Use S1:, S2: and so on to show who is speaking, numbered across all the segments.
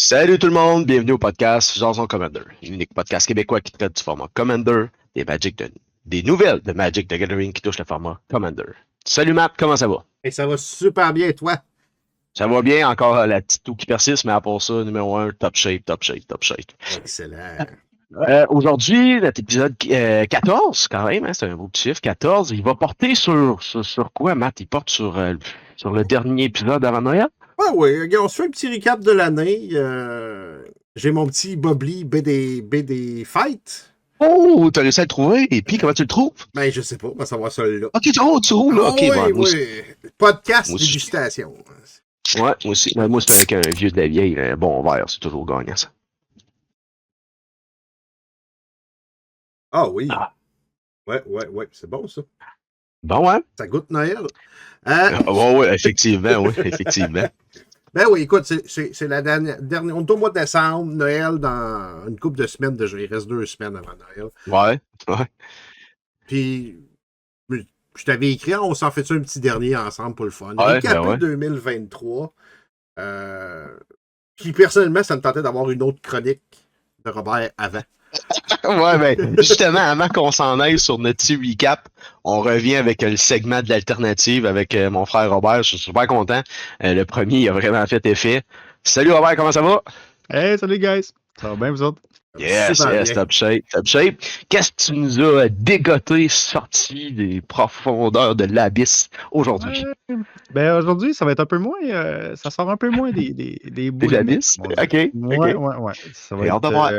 S1: Salut tout le monde, bienvenue au podcast Jason Commander, l'unique podcast québécois qui traite du format Commander, des nouvelles de Magic the Gathering qui touchent le format Commander. Salut Matt, comment ça va?
S2: Et ça va super bien, toi?
S1: Ça va bien, encore la petite toux qui persiste, mais à part ça, numéro un, top shape, top shape, top shape.
S2: Excellent.
S1: Aujourd'hui, notre épisode 14, quand même, hein, c'est un beau petit chiffre, 14, il va porter sur quoi, Matt? Il porte sur le dernier épisode avant Noël?
S2: Ah oui, regarde, on se fait un petit recap de l'année. J'ai mon petit Bobli BD Fight.
S1: Oh, t'as réussi à le trouver, et puis comment tu le trouves?
S2: Ben, je sais pas, on va savoir ça là.
S1: Ok, oh, tu roules, là,
S2: Ah
S1: ok,
S2: oui,
S1: bon,
S2: oui. Podcast
S1: moi aussi.
S2: dégustation.
S1: Ouais, moi aussi. Mais moi, c'est avec un vieux de la vieille, un bon verre, c'est toujours gagnant, ça.
S2: Ah oui.
S1: Ah.
S2: Ouais, c'est bon ça.
S1: Bon, ouais.
S2: Ça goûte Noël.
S1: Bon, ouais, effectivement, oui, effectivement.
S2: Ben oui, écoute, c'est la dernière. On est au mois de décembre, Noël dans une couple de semaines déjà. Il reste 2 semaines avant Noël.
S1: Ouais, ouais.
S2: Puis je t'avais écrit, on s'en fait un petit dernier ensemble pour le fun.
S1: Ouais,
S2: Récapé
S1: ben ouais.
S2: 2023. Puis personnellement, ça me tentait d'avoir une autre chronique de Robert avant.
S1: Ouais, ben, justement, avant qu'on s'en aille sur notre petit recap, on revient avec le segment de l'alternative avec mon frère Robert. Je suis super content. Le premier, il a vraiment fait effet. Salut Robert, comment ça va?
S3: Hey, salut guys! Ça va bien, vous autres?
S1: Yes,
S2: Super
S1: yes,
S2: bien.
S1: top shape, top shape. Qu'est-ce que tu nous as dégoté, sorti des profondeurs de l'abysse aujourd'hui?
S3: Ben aujourd'hui, ça va être un peu moins. Ça sort un peu moins des
S1: C'est
S3: boules,
S1: l'abysse?
S3: on dirait.
S1: Ok,
S3: Ouais,
S1: ok.
S3: ouais, ouais. Ça va
S1: J'ai hâte de
S3: être
S1: voir.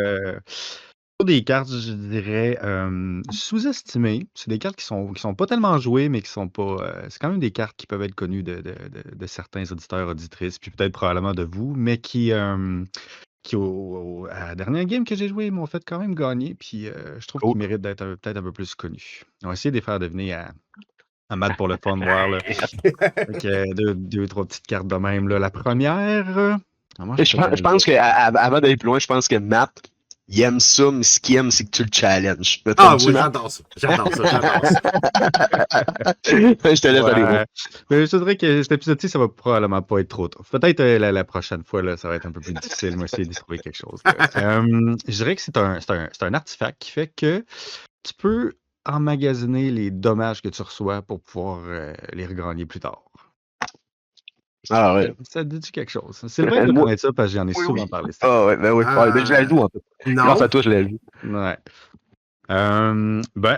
S3: sur des cartes, je dirais, sous-estimées. C'est des cartes qui sont pas tellement jouées, mais qui sont pas. C'est quand même des cartes qui peuvent être connues de certains auditeurs, auditrices, puis peut-être probablement de vous, mais qui à la dernière game que j'ai joué, m'ont fait quand même gagner, puis je trouve
S1: Cool.
S3: qu'ils méritent d'être peut-être un peu plus connus. On va essayer de les faire devenir à Matt pour le fun, voir. Là. Fait que, deux, trois petites cartes de même. Là. La première, moi,
S1: Je pense que avant d'aller plus loin, je pense que Matt, il aime ça, mais ce qu'il aime, c'est que tu le challenges. Me
S2: Ah
S1: trompes-tu,
S2: oui,
S1: Matt?
S2: j'adore ça. J'adore ça. J'adore ça.
S1: Je te laisse aller voir.
S3: Ouais. Mais je te dirais que cet épisode-ci, ça va probablement pas être trop tough. Peut-être la prochaine fois, là, ça va être un peu plus difficile. Moi, essayer de trouver quelque chose. Là. Je dirais que c'est un artefact qui fait que tu peux emmagasiner les dommages que tu reçois pour pouvoir les regagner plus tard.
S1: Ah ouais.
S3: Ça te dit quelque chose. Sylvain doit
S1: Moi,
S3: connaître ça parce que j'en ai
S1: oui,
S3: souvent
S1: oui.
S3: parlé.
S1: Ah ouais, ben oui. Ouais, ben, je la joue, en fait. Grâce à
S2: Non.
S1: toi, je la joue.
S3: Ouais.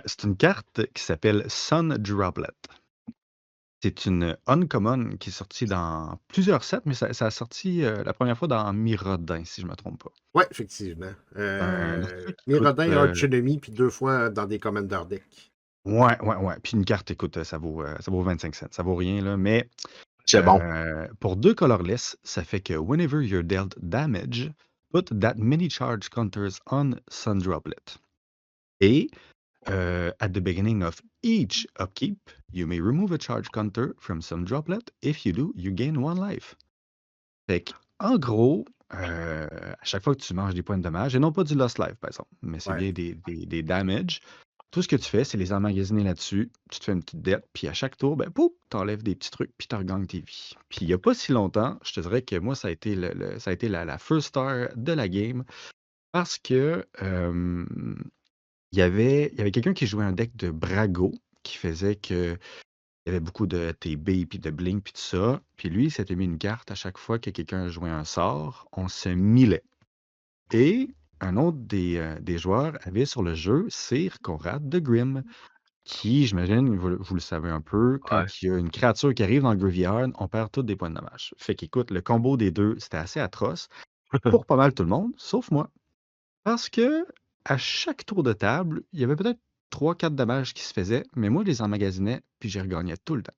S3: C'est une carte qui s'appelle Sun Droplet. C'est une uncommon qui est sortie dans plusieurs sets, mais ça a sorti la première fois dans Mirrodin, si je ne me trompe pas.
S2: Oui, effectivement.
S3: Un artefact qui coûte.
S2: Mirrodin, Arch Enemy, puis 2 fois dans des Commander Deck.
S3: Ouais. Puis une carte, écoute, ça vaut 25 cents. Ça vaut rien, là. Mais
S1: C'est bon.
S3: pour 2 colorless, ça fait que whenever you're dealt damage, put that many charge counters on Sun Droplet. Et at the beginning of each upkeep, you may remove a charge counter from some droplet. If you do, you gain 1 life. Fait que, en gros, à chaque fois que tu manges des points de dommage, et non pas du lost life, par exemple, mais c'est
S2: Ouais.
S3: bien des damage, tout ce que tu fais, c'est les emmagasiner là-dessus, tu te fais une petite dette, puis à chaque tour, ben, pouf, t'enlèves des petits trucs, puis tu regagnes tes vies. Puis il n'y a pas si longtemps, je te dirais que moi, ça a été ça a été la first star de la game, parce que il y avait quelqu'un qui jouait un deck de Brago qui faisait que il y avait beaucoup de TB, puis de Blink, puis tout ça. Puis lui, il s'était mis une carte à chaque fois que quelqu'un jouait un sort, on se millait. Et un autre des joueurs avait sur le jeu Sir Conrad de Grimm, qui, j'imagine, vous le savez un peu, quand
S1: Ouais.
S3: il y a une créature qui arrive dans le Graveyard, on perd tous des points de dommage. Fait qu'écoute, le combo des deux, c'était assez atroce pour pas mal tout le monde, sauf moi. Parce que à chaque tour de table, il y avait peut-être 3-4 dommages qui se faisaient, mais moi, je les emmagasinais, puis je regagnais tout le temps.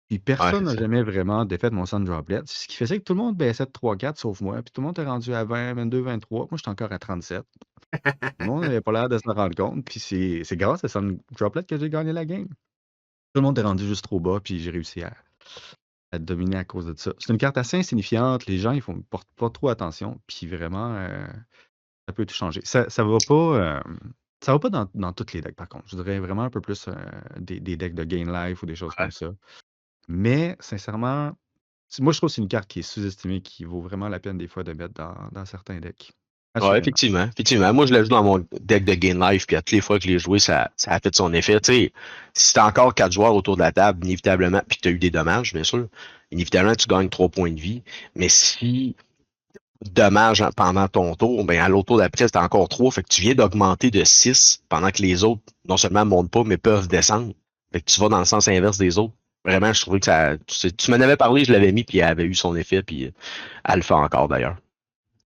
S3: Puis
S1: Ouais,
S3: personne n'a
S1: c'est ça.
S3: jamais vraiment défait mon Sun Droplet, ce qui faisait que tout le monde baissait de 3-4 sauf moi, puis tout le monde est rendu à 20, 22, 23. Moi, j'étais encore à 37. Tout le monde n'avait pas l'air de se rendre compte, puis c'est grâce à Sun Droplet que j'ai gagné la game. Tout le monde est rendu juste trop bas, puis j'ai réussi à dominer à cause de ça. C'est une carte assez insignifiante, les gens, ils portent pas trop attention, puis vraiment, ça peut tout changer. Ça va pas dans toutes les decks, par contre. Je dirais vraiment un peu plus des decks de Gain Life ou des choses
S1: Ouais.
S3: comme ça. Mais sincèrement, Moi, je trouve que c'est une carte qui est sous-estimée, qui vaut vraiment la peine des fois de mettre dans certains decks.
S1: Ouais,
S3: Assurément.
S1: effectivement. Effectivement. Moi, je l'ai joué dans mon deck de Gain Life, puis à toutes les fois que je l'ai joué, ça a fait son effet. Tu sais, si t'as encore 4 joueurs autour de la table, inévitablement, puis t'as eu des dommages, bien sûr, inévitablement, tu gagnes 3 points de vie. Mais si dommage pendant ton tour, ben à l'autre tour d'après, t'as encore 3, fait que tu viens d'augmenter de 6 pendant que les autres, non seulement montent pas, mais peuvent descendre. Fait que tu vas dans le sens inverse des autres. Vraiment, je trouvais que ça. Tu m'en avais parlé, je l'avais mis, puis elle avait eu son effet, puis elle le fait encore d'ailleurs.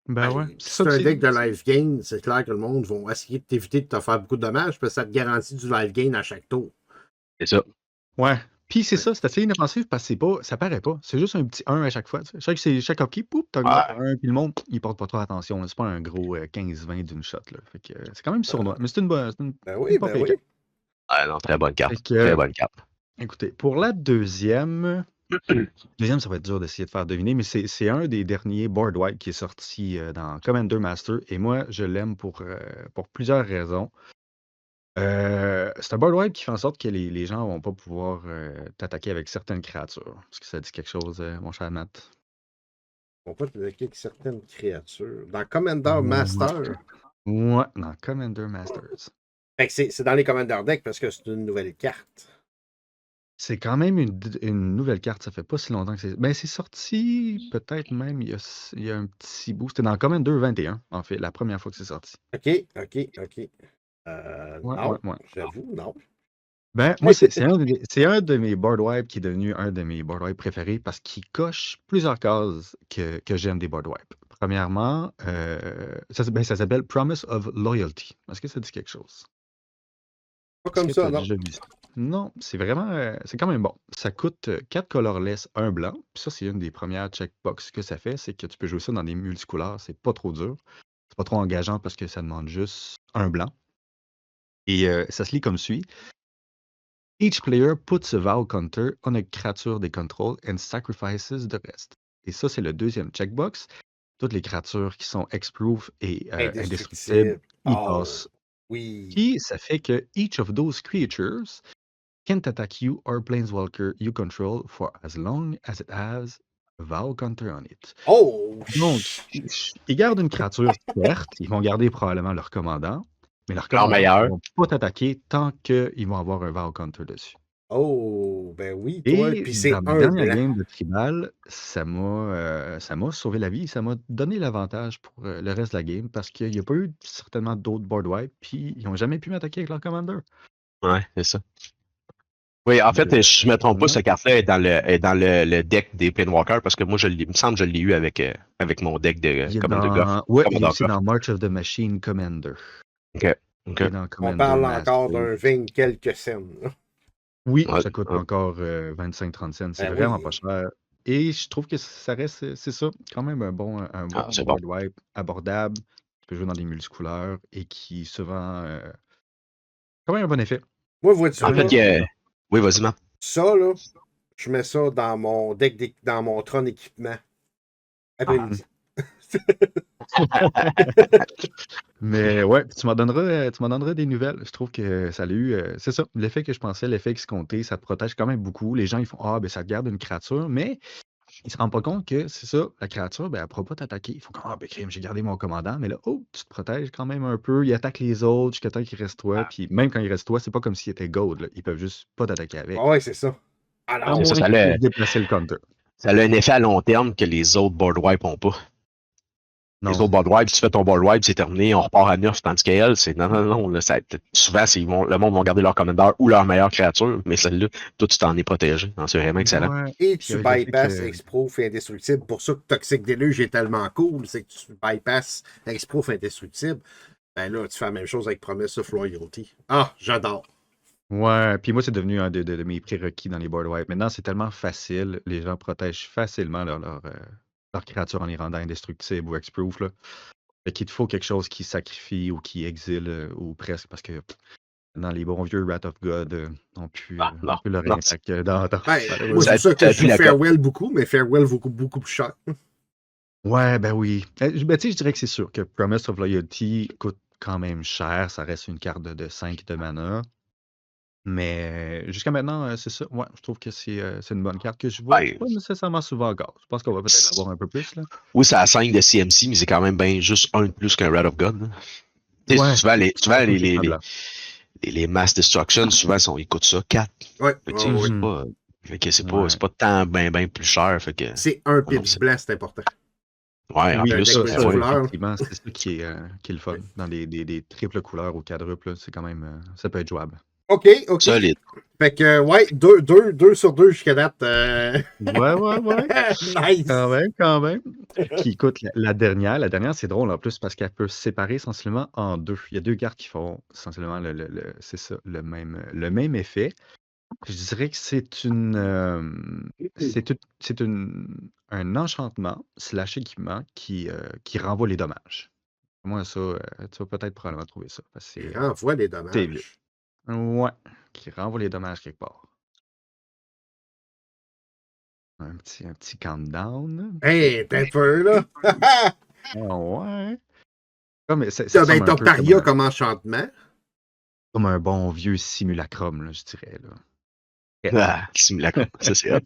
S3: Ben ouais.
S2: Si c'est un deck de live gain, c'est clair que le monde va essayer de t'éviter de te faire beaucoup de dommages parce que ça te garantit du live gain à chaque tour.
S1: C'est ça.
S3: Ouais. Puis c'est
S2: Ouais.
S3: ça, c'est assez inoffensif parce que ça paraît pas. C'est juste un petit 1 à chaque fois. Tu sais. Chaque hockey, poup, t'augmentes
S1: Ouais.
S3: par 1, puis le monde, il porte pas trop attention. Là. C'est pas un gros 15-20 d'une shot. Là. Fait que c'est quand même sournois. Mais c'est une bonne.
S2: Ben
S3: Une
S2: oui,
S3: pas
S2: ben
S3: pire
S2: oui.
S3: carte.
S1: Ouais, non, très bonne
S3: Fait
S1: carte.
S3: que,
S1: Très bonne carte.
S3: écoutez, pour la deuxième, ça va être dur d'essayer de faire deviner, mais c'est un des derniers board wipe qui est sorti dans Commander Master. Et moi, je l'aime pour plusieurs raisons. C'est un board wipe qui fait en sorte que les gens vont pas pouvoir t'attaquer avec certaines créatures. Est-ce que ça dit quelque chose, mon cher Matt?
S2: On peut te bloquer avec certaines créatures. Dans Commander Master,
S3: Ouais, dans Commander Masters.
S2: fait que c'est dans les Commander Deck parce que c'est une nouvelle carte.
S3: C'est quand même une nouvelle carte, ça fait pas si longtemps que c'est. Ben, c'est sorti peut-être même il y a un petit bout. C'était dans Commander 21, en fait, la première fois que c'est sorti.
S2: OK.
S3: Ouais,
S2: Non,
S3: ouais.
S2: j'avoue, non.
S3: Ben, moi, c'est un de mes board wipes qui est devenu un de mes board wipes préférés parce qu'il coche plusieurs cases que j'aime des board wipes. Premièrement, ça s'appelle Promise of Loyalty. Est-ce que ça dit quelque chose?
S2: Pas
S3: Est-ce
S2: comme
S3: que tu
S2: ça,
S3: as
S2: non.
S3: déjà vu ça? Non, c'est vraiment, c'est quand même bon. Ça coûte 4 colorless, 1 blanc. Puis ça, c'est une des premières checkbox que ça fait, c'est que tu peux jouer ça dans des multicouleurs. C'est pas trop dur. C'est pas trop engageant parce que ça demande juste un blanc. Et ça se lit comme suit. Each player puts a vow counter on a creature they control and sacrifices the rest. Et ça, c'est le deuxième checkbox. Toutes les créatures qui sont X-proof et indestructibles,
S2: Indestructible.
S3: ils
S2: Oh,
S3: passent.
S2: oui.
S3: Puis, ça fait que each of those creatures can't attack you or planeswalker you control for as long as it has a vow counter on it.
S2: Oh!
S3: Donc, ils gardent une créature, certes, ils vont garder probablement leur commandant, mais leur
S1: Leur
S3: commandant ne
S1: meilleur.
S3: vont pas t'attaquer tant qu'ils vont avoir un vow counter dessus.
S2: Oh! Ben oui, toi.
S3: Et
S2: Puis c'est
S3: dans ma
S2: un
S3: dernière
S2: blanc.
S3: game de Tribal, ça m'a sauvé la vie, ça m'a donné l'avantage pour le reste de la game parce qu'il n'y a pas eu certainement d'autres board wipes, puis ils n'ont jamais pu m'attaquer avec leur commander.
S1: Ouais, c'est ça. Oui, en fait, je me trompe pas,
S3: Ouais.
S1: cette carte-là est dans le deck des Planewalkers parce que moi, il me semble que je l'ai eu avec mon deck de
S3: Il est
S1: Commander Goff.
S3: Ouais, il est
S1: Commander
S3: aussi
S1: Goff.
S3: dans March of the Machine Commander.
S1: OK. OK.
S3: Il est dans
S2: On
S3: Commander
S2: parle encore
S3: Master.
S2: d'un 20 quelques cents. là.
S3: Oui,
S1: Ouais,
S3: ça coûte
S1: ouais.
S3: encore 25-30 cents. C'est
S2: Ben
S3: vraiment
S2: oui.
S3: pas cher. Et je trouve que ça reste, c'est ça, quand même un bon
S1: Ah, c'est bon.
S3: board wipe abordable, qui peut jouer dans des multicouleurs et qui souvent quand même un bon effet.
S2: Moi, vois-tu,
S1: En
S2: là,
S1: fait, oui, vas-y, Matt.
S2: ça, là, je mets ça dans mon deck, dans mon trône équipement. Après-midi.
S3: Mais ouais, tu m'en donneras des nouvelles. Je trouve que ça a eu, c'est ça, l'effet que je pensais, l'effet escompté, ça te protège quand même beaucoup. Les gens, ils font, ah, ben ça te garde une créature, mais ils se rendent pas compte que c'est ça, la créature, ben, elle pourra pas t'attaquer. Ils font comme, ah, ben, crime, j'ai gardé mon commandant, mais là, oh, tu te protèges quand même un peu. Il attaque les autres jusqu'à temps qu'il reste toi. Puis même quand il reste toi, c'est pas comme s'il était gold, là. Ils peuvent juste pas t'attaquer avec.
S2: Ah ouais, c'est ça.
S3: À
S2: Alors,
S1: C'est ça,
S3: moins qu'ils puissent déplacer le counter.
S1: ça a un effet à long terme que les autres board wipes n'ont pas.
S3: Non,
S1: Les autres board wipes, si tu fais ton board wipe, c'est terminé, on repart à 9, tandis qu'elle, c'est non, là, souvent, le monde va garder leur commander ou leur meilleure créature, mais celle-là, toi, tu t'en es protégé. Non, c'est vraiment excellent.
S3: ouais.
S2: et
S3: Puis
S2: tu
S3: avec le fait
S2: bypasses
S3: que-
S2: X-Proof et Indestructible. Pour ça que Toxic Deluge est tellement cool, c'est que tu bypasses X-Proof Indestructible. Ben là, tu fais la même chose avec Promise of Loyalty. Ah, j'adore.
S3: Ouais, puis moi, c'est devenu un de mes prérequis dans les board wipes. Maintenant, c'est tellement facile. Les gens protègent facilement leur créature en les rendant indestructibles ou X-proof, là. Fait qu'il te faut quelque chose qui sacrifie ou qui exile ou presque, parce que dans les bons vieux Wrath of God, on peut
S1: non,
S3: leur
S1: non,
S3: impact dans
S2: Ben,
S3: malheureusement.
S2: moi, c'est pour ça que
S1: ça
S2: je
S1: pue
S2: joue
S1: la cote.
S2: Farewell beaucoup, mais Farewell vaut beaucoup plus cher.
S3: Ouais, ben oui. Ben, tu sais, je dirais que c'est sûr que Promise of Loyalty coûte quand même cher. Ça reste une carte de 5 de mana. Mais jusqu'à maintenant, c'est ça. Ouais, je trouve que c'est une bonne carte que je vois
S1: Ben,
S3: pas nécessairement souvent encore. Je pense qu'on va peut-être l'avoir un peu plus, là.
S1: oui, c'est à 5 de CMC, mais c'est quand même bien juste un de plus qu'un Rat of God, là. Tu sais,
S3: Ouais,
S1: souvent
S3: surtout l'équipement blanc.
S1: les Mass Destruction, souvent, ils coûtent ça 4.
S2: Ouais,
S1: Fait que,
S2: ouais,
S1: tu sais,
S2: ouais.
S3: Mhm.
S1: c'est
S3: Ouais.
S1: pas tant ben plus cher. Fait que,
S2: C'est un
S1: non,
S2: pips blanc, c'est important.
S1: ouais, en
S3: Oui,
S2: Un
S1: plus,
S2: deck
S3: ça,
S1: ouais.
S2: multicouleur.
S3: effectivement, c'est ça qui est le fun. Dans des triples couleurs ou quadruples, là, c'est quand même, ça peut être jouable.
S2: OK, OK.
S1: Solide.
S2: Fait que, ouais, 2 sur 2 jusqu'à date.
S3: Ouais.
S2: Nice!
S3: Quand même. Puis écoute, la dernière, c'est drôle en plus parce qu'elle peut se séparer essentiellement en deux. Il y a deux cartes qui font essentiellement c'est ça, le même effet. Je dirais que c'est un enchantement slash équipement qui renvoie les dommages. Moi, ça, tu vas peut-être probablement trouver ça. Parce que
S2: Il renvoie des
S3: c'est vite.
S2: dommages.
S3: Ouais, qui renvoie les dommages quelque part. Un petit countdown.
S2: Hey, t'es un peu, là!
S3: Ah ouais. Mais ça
S2: Ben,
S3: ressemble un
S2: t'as
S3: peu
S2: Paria comme enchantement.
S3: comme un bon vieux simulacrum, là, je dirais. Là. Yeah.
S1: Ah, simulacre. Ça, c'est hot.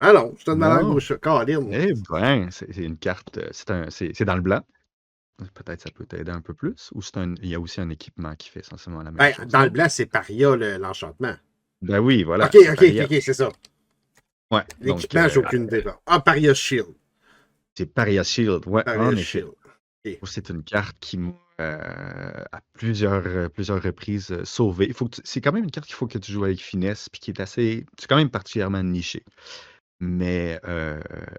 S2: Ah non, je te demande un
S3: Non.
S2: gros chat. Caroline.
S3: Eh ben, c'est une carte. C'est dans le blanc. Peut-être ça peut t'aider un peu plus. Ou il y a aussi un équipement qui fait essentiellement la même
S2: Ben,
S3: chose.
S2: dans le blanc, c'est Paria, l'enchantement.
S3: Ben oui, voilà.
S2: OK,
S3: C'est
S2: OK,
S3: Paria.
S2: OK, c'est ça.
S3: Ouais. Donc,
S2: L'équipement, j'ai aucune idée. Ah, Paria Shield.
S3: c'est Paria Shield. Ouais,
S2: Paria
S3: en effet.
S2: Shield. OK.
S3: C'est une carte qui m'a à plusieurs reprises sauvé. C'est quand même une carte qu'il faut que tu joues avec finesse, puis qui est c'est quand même particulièrement niché. Mais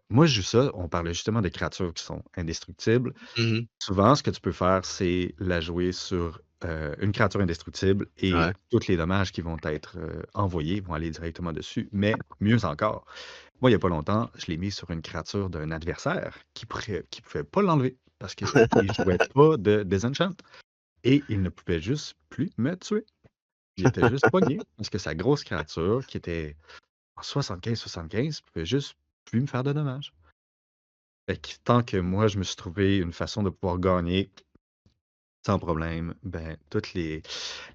S3: moi, je joue ça. On parlait justement de créatures qui sont indestructibles.
S1: Mhm.
S3: Souvent, ce que tu peux faire, c'est la jouer sur une créature indestructible et
S1: Ouais.
S3: tous les dommages qui vont être envoyés vont aller directement dessus. Mais mieux encore, moi, il n'y a pas longtemps, je l'ai mis sur une créature d'un adversaire qui pouvait pas l'enlever parce qu'il ne jouait pas de Disenchant. Et il ne pouvait juste plus me tuer. Il était juste pogné parce que sa grosse créature, qui était en 75-75, pouvait juste plus me faire de dommages. Fait que tant que moi, je me suis trouvé une façon de pouvoir gagner sans problème, ben,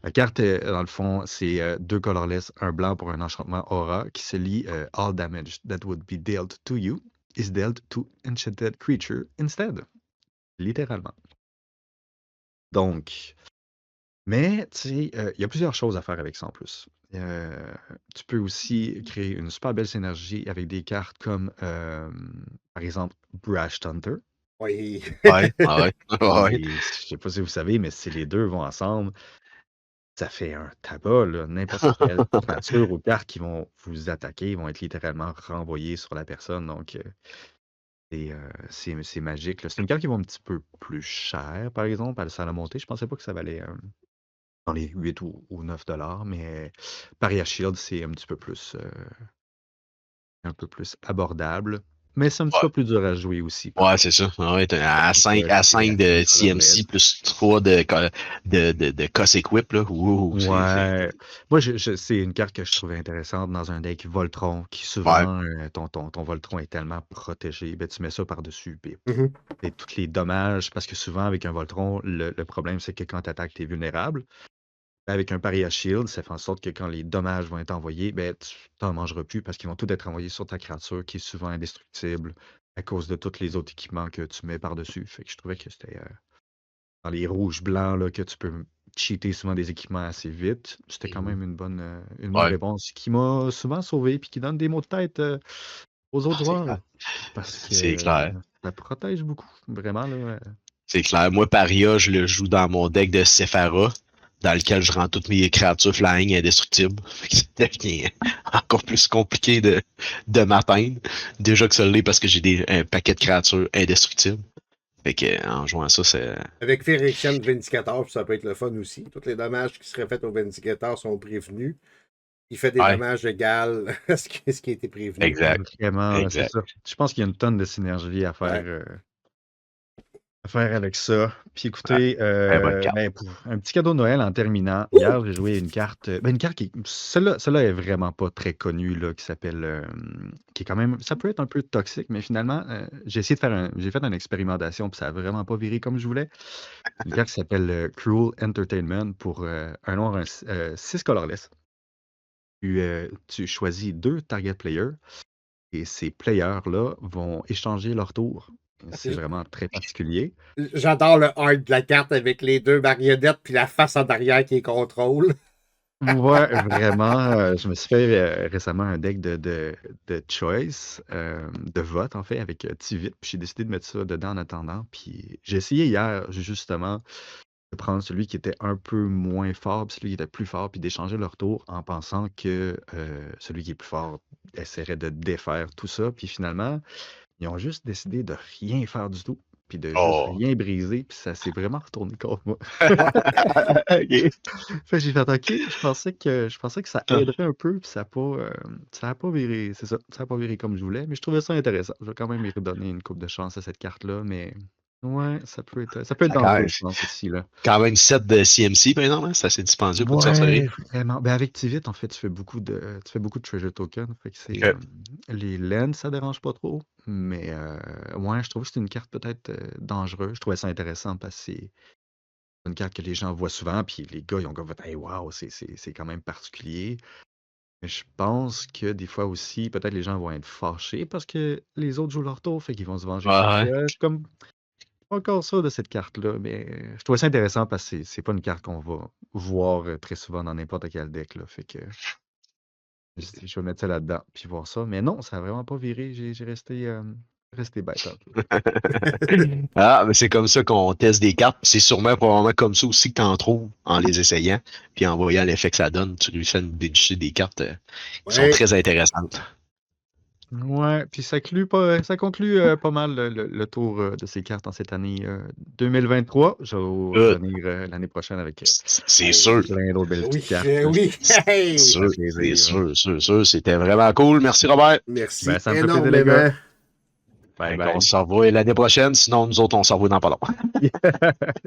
S3: La carte, dans le fond, c'est 2 colorless, un blanc pour un enchantement aura qui se lit All damage that would be dealt to you is dealt to enchanted creature instead. Littéralement. Donc, mais, tu sais, il y a plusieurs choses à faire avec ça en plus. Tu peux aussi créer une super belle synergie avec des cartes comme, par exemple, Brash Hunter.
S2: Oui.
S1: Ouais, ouais, ouais.
S3: Et je sais pas si vous savez, mais si les deux vont ensemble, ça fait un tabac, là. N'importe quelle créature ou carte qui vont vous attaquer vont être littéralement renvoyées sur la personne. Donc, c'est magique, là. C'est une carte qui vaut un petit peu plus cher, par exemple, à la montée. Je pensais pas que ça valait dans les 8 ou 9 $, mais Paria Shield, c'est un peu plus abordable. Mais c'est un petit
S1: Ouais.
S3: peu plus dur à jouer aussi, par
S1: Ouais,
S3: contre.
S1: c'est ça. Ouais,
S3: Surtout que
S1: à
S3: c'est
S1: 5
S3: des
S1: de
S3: colorless.
S1: CMC plus 3 de Cossack Whip, là. Ouh,
S3: Ouais. Moi, c'est une carte que je trouvais intéressante dans un deck Voltron, qui
S1: ouais.
S3: souvent, ton Voltron est tellement protégé, ben, tu mets ça par-dessus, puis
S2: Mhm.
S3: et tous les dommages, parce que souvent, avec un Voltron, le problème, c'est que quand tu attaques, tu es vulnérable. Avec un Paria Shield, ça fait en sorte que quand les dommages vont être envoyés, ben, tu t'en mangeras plus parce qu'ils vont tous être envoyés sur ta créature qui est souvent indestructible à cause de tous les autres équipements que tu mets par-dessus. Fait que je trouvais que c'était dans les rouges-blancs là, que tu peux cheater souvent des équipements assez vite. C'était quand même une bonne
S1: Ouais.
S3: réponse qui m'a souvent sauvé puis qui donne des mots de tête aux autres
S1: Ah, c'est clair.
S3: joueurs. Parce que
S1: C'est clair.
S3: ça protège beaucoup. Vraiment, là.
S1: C'est clair. Moi, Paria, je le joue dans mon deck de Sephara, dans lequel je rends toutes mes créatures flying indestructibles. Fait que ça devient encore plus compliqué de m'atteindre. Déjà que ça l'est parce que j'ai un paquet de créatures indestructibles. Fait que en jouant ça, c'est.
S2: Avec Phyrexian Vindicator, ça peut être le fun aussi. Tous les dommages qui seraient faits au Vindicator sont prévenus. Il fait des
S1: Ouais,
S2: dommages égaux à ce qui a été prévenu.
S1: exact.
S3: Vraiment, c'est
S1: Exact.
S3: ça. Je pense qu'il y a une tonne de synergie à faire
S2: Ouais.
S3: faire avec ça. Puis écoutez,
S1: bonne carte.
S3: pour un petit cadeau de Noël en terminant, hier, j'ai joué une carte, une carte qui, celle-là est vraiment pas très connue, là, qui s'appelle, qui est quand même, ça peut être un peu toxique, mais finalement, j'ai essayé de j'ai fait une expérimentation, puis ça a vraiment pas viré comme je voulais. Une carte qui s'appelle Cruel Entertainment pour un nombre 6 colorless. Tu choisis 2 target players et ces players-là vont échanger leur tour. C'est vraiment très particulier.
S2: J'adore le art de la carte avec les 2 marionnettes puis la face en arrière qui contrôle.
S3: Ouais, vraiment. Je me suis fait récemment un deck de choice, de vote en fait, avec Tivit. Puis j'ai décidé de mettre ça dedans en attendant. Puis j'ai essayé hier justement de prendre celui qui était un peu moins fort, puis celui qui était plus fort, puis d'échanger leur tour en pensant que celui qui est plus fort essaierait de défaire tout ça. Puis finalement, ils ont juste décidé de rien faire du tout, puis de juste
S1: Oh.
S3: rien briser, puis ça s'est vraiment retourné contre moi.
S1: OK.
S3: Fait que j'ai fait OK, je pensais que ça aiderait un peu, puis ça a pas viré, c'est ça, ça a pas viré comme je voulais, mais je trouvais ça intéressant. Je vais quand même y redonner une coupe de chance à cette carte-là, mais ouais, ça peut être dangereux, je pense aussi, là.
S1: Quand même 7 de CMC, par exemple, hein? C'est assez dispendieux pour une sorcellerie.
S3: Ouais, vraiment. Ben, avec Tivit, en fait, tu fais beaucoup de treasure token. Fait que c'est
S1: OK.
S3: les lens, ça dérange pas trop. Mais ouais, je trouve que c'est une carte peut-être dangereuse. Je trouvais ça intéressant parce que c'est une carte que les gens voient souvent. Puis les gars, ils ont comme fait, hey, wow, c'est quand même particulier. Mais je pense que des fois aussi, peut-être les gens vont être fâchés parce que les autres jouent leur tour. Fait qu'ils vont se venger sur
S1: Ouais.
S3: toi. Je suis comme pas encore sûr de cette carte-là, mais je trouvais ça intéressant parce que c'est pas une carte qu'on va voir très souvent dans n'importe quel deck, là. Fait que je vais mettre ça là-dedans, puis voir ça. Mais non, ça a vraiment pas viré. J'ai resté bête un peu.
S1: Ah, mais c'est comme ça qu'on teste des cartes. C'est sûrement probablement comme ça aussi que tu en trouves en les essayant, puis en voyant l'effet que ça donne. Tu réussis à nous dénicher des cartes qui sont
S2: Ouais.
S1: très intéressantes.
S3: Ouais, puis ça conclut pas mal le tour de ces cartes en cette année 2023. Je vais revenir l'année prochaine avec
S1: C'est sûr.
S3: plein d'autres belles
S2: Oui,
S3: petites cartes.
S2: oui. Hey!
S1: C'est sûr.
S3: plaisir,
S1: C'est sûr. C'était vraiment cool. Merci, Robert.
S2: Merci
S3: Ben, ça me fait plaisir, les gars.
S2: énormément.
S3: Bye
S1: On
S3: bye.
S1: se revoit l'année prochaine. Sinon, nous autres, on se revoit dans pas long.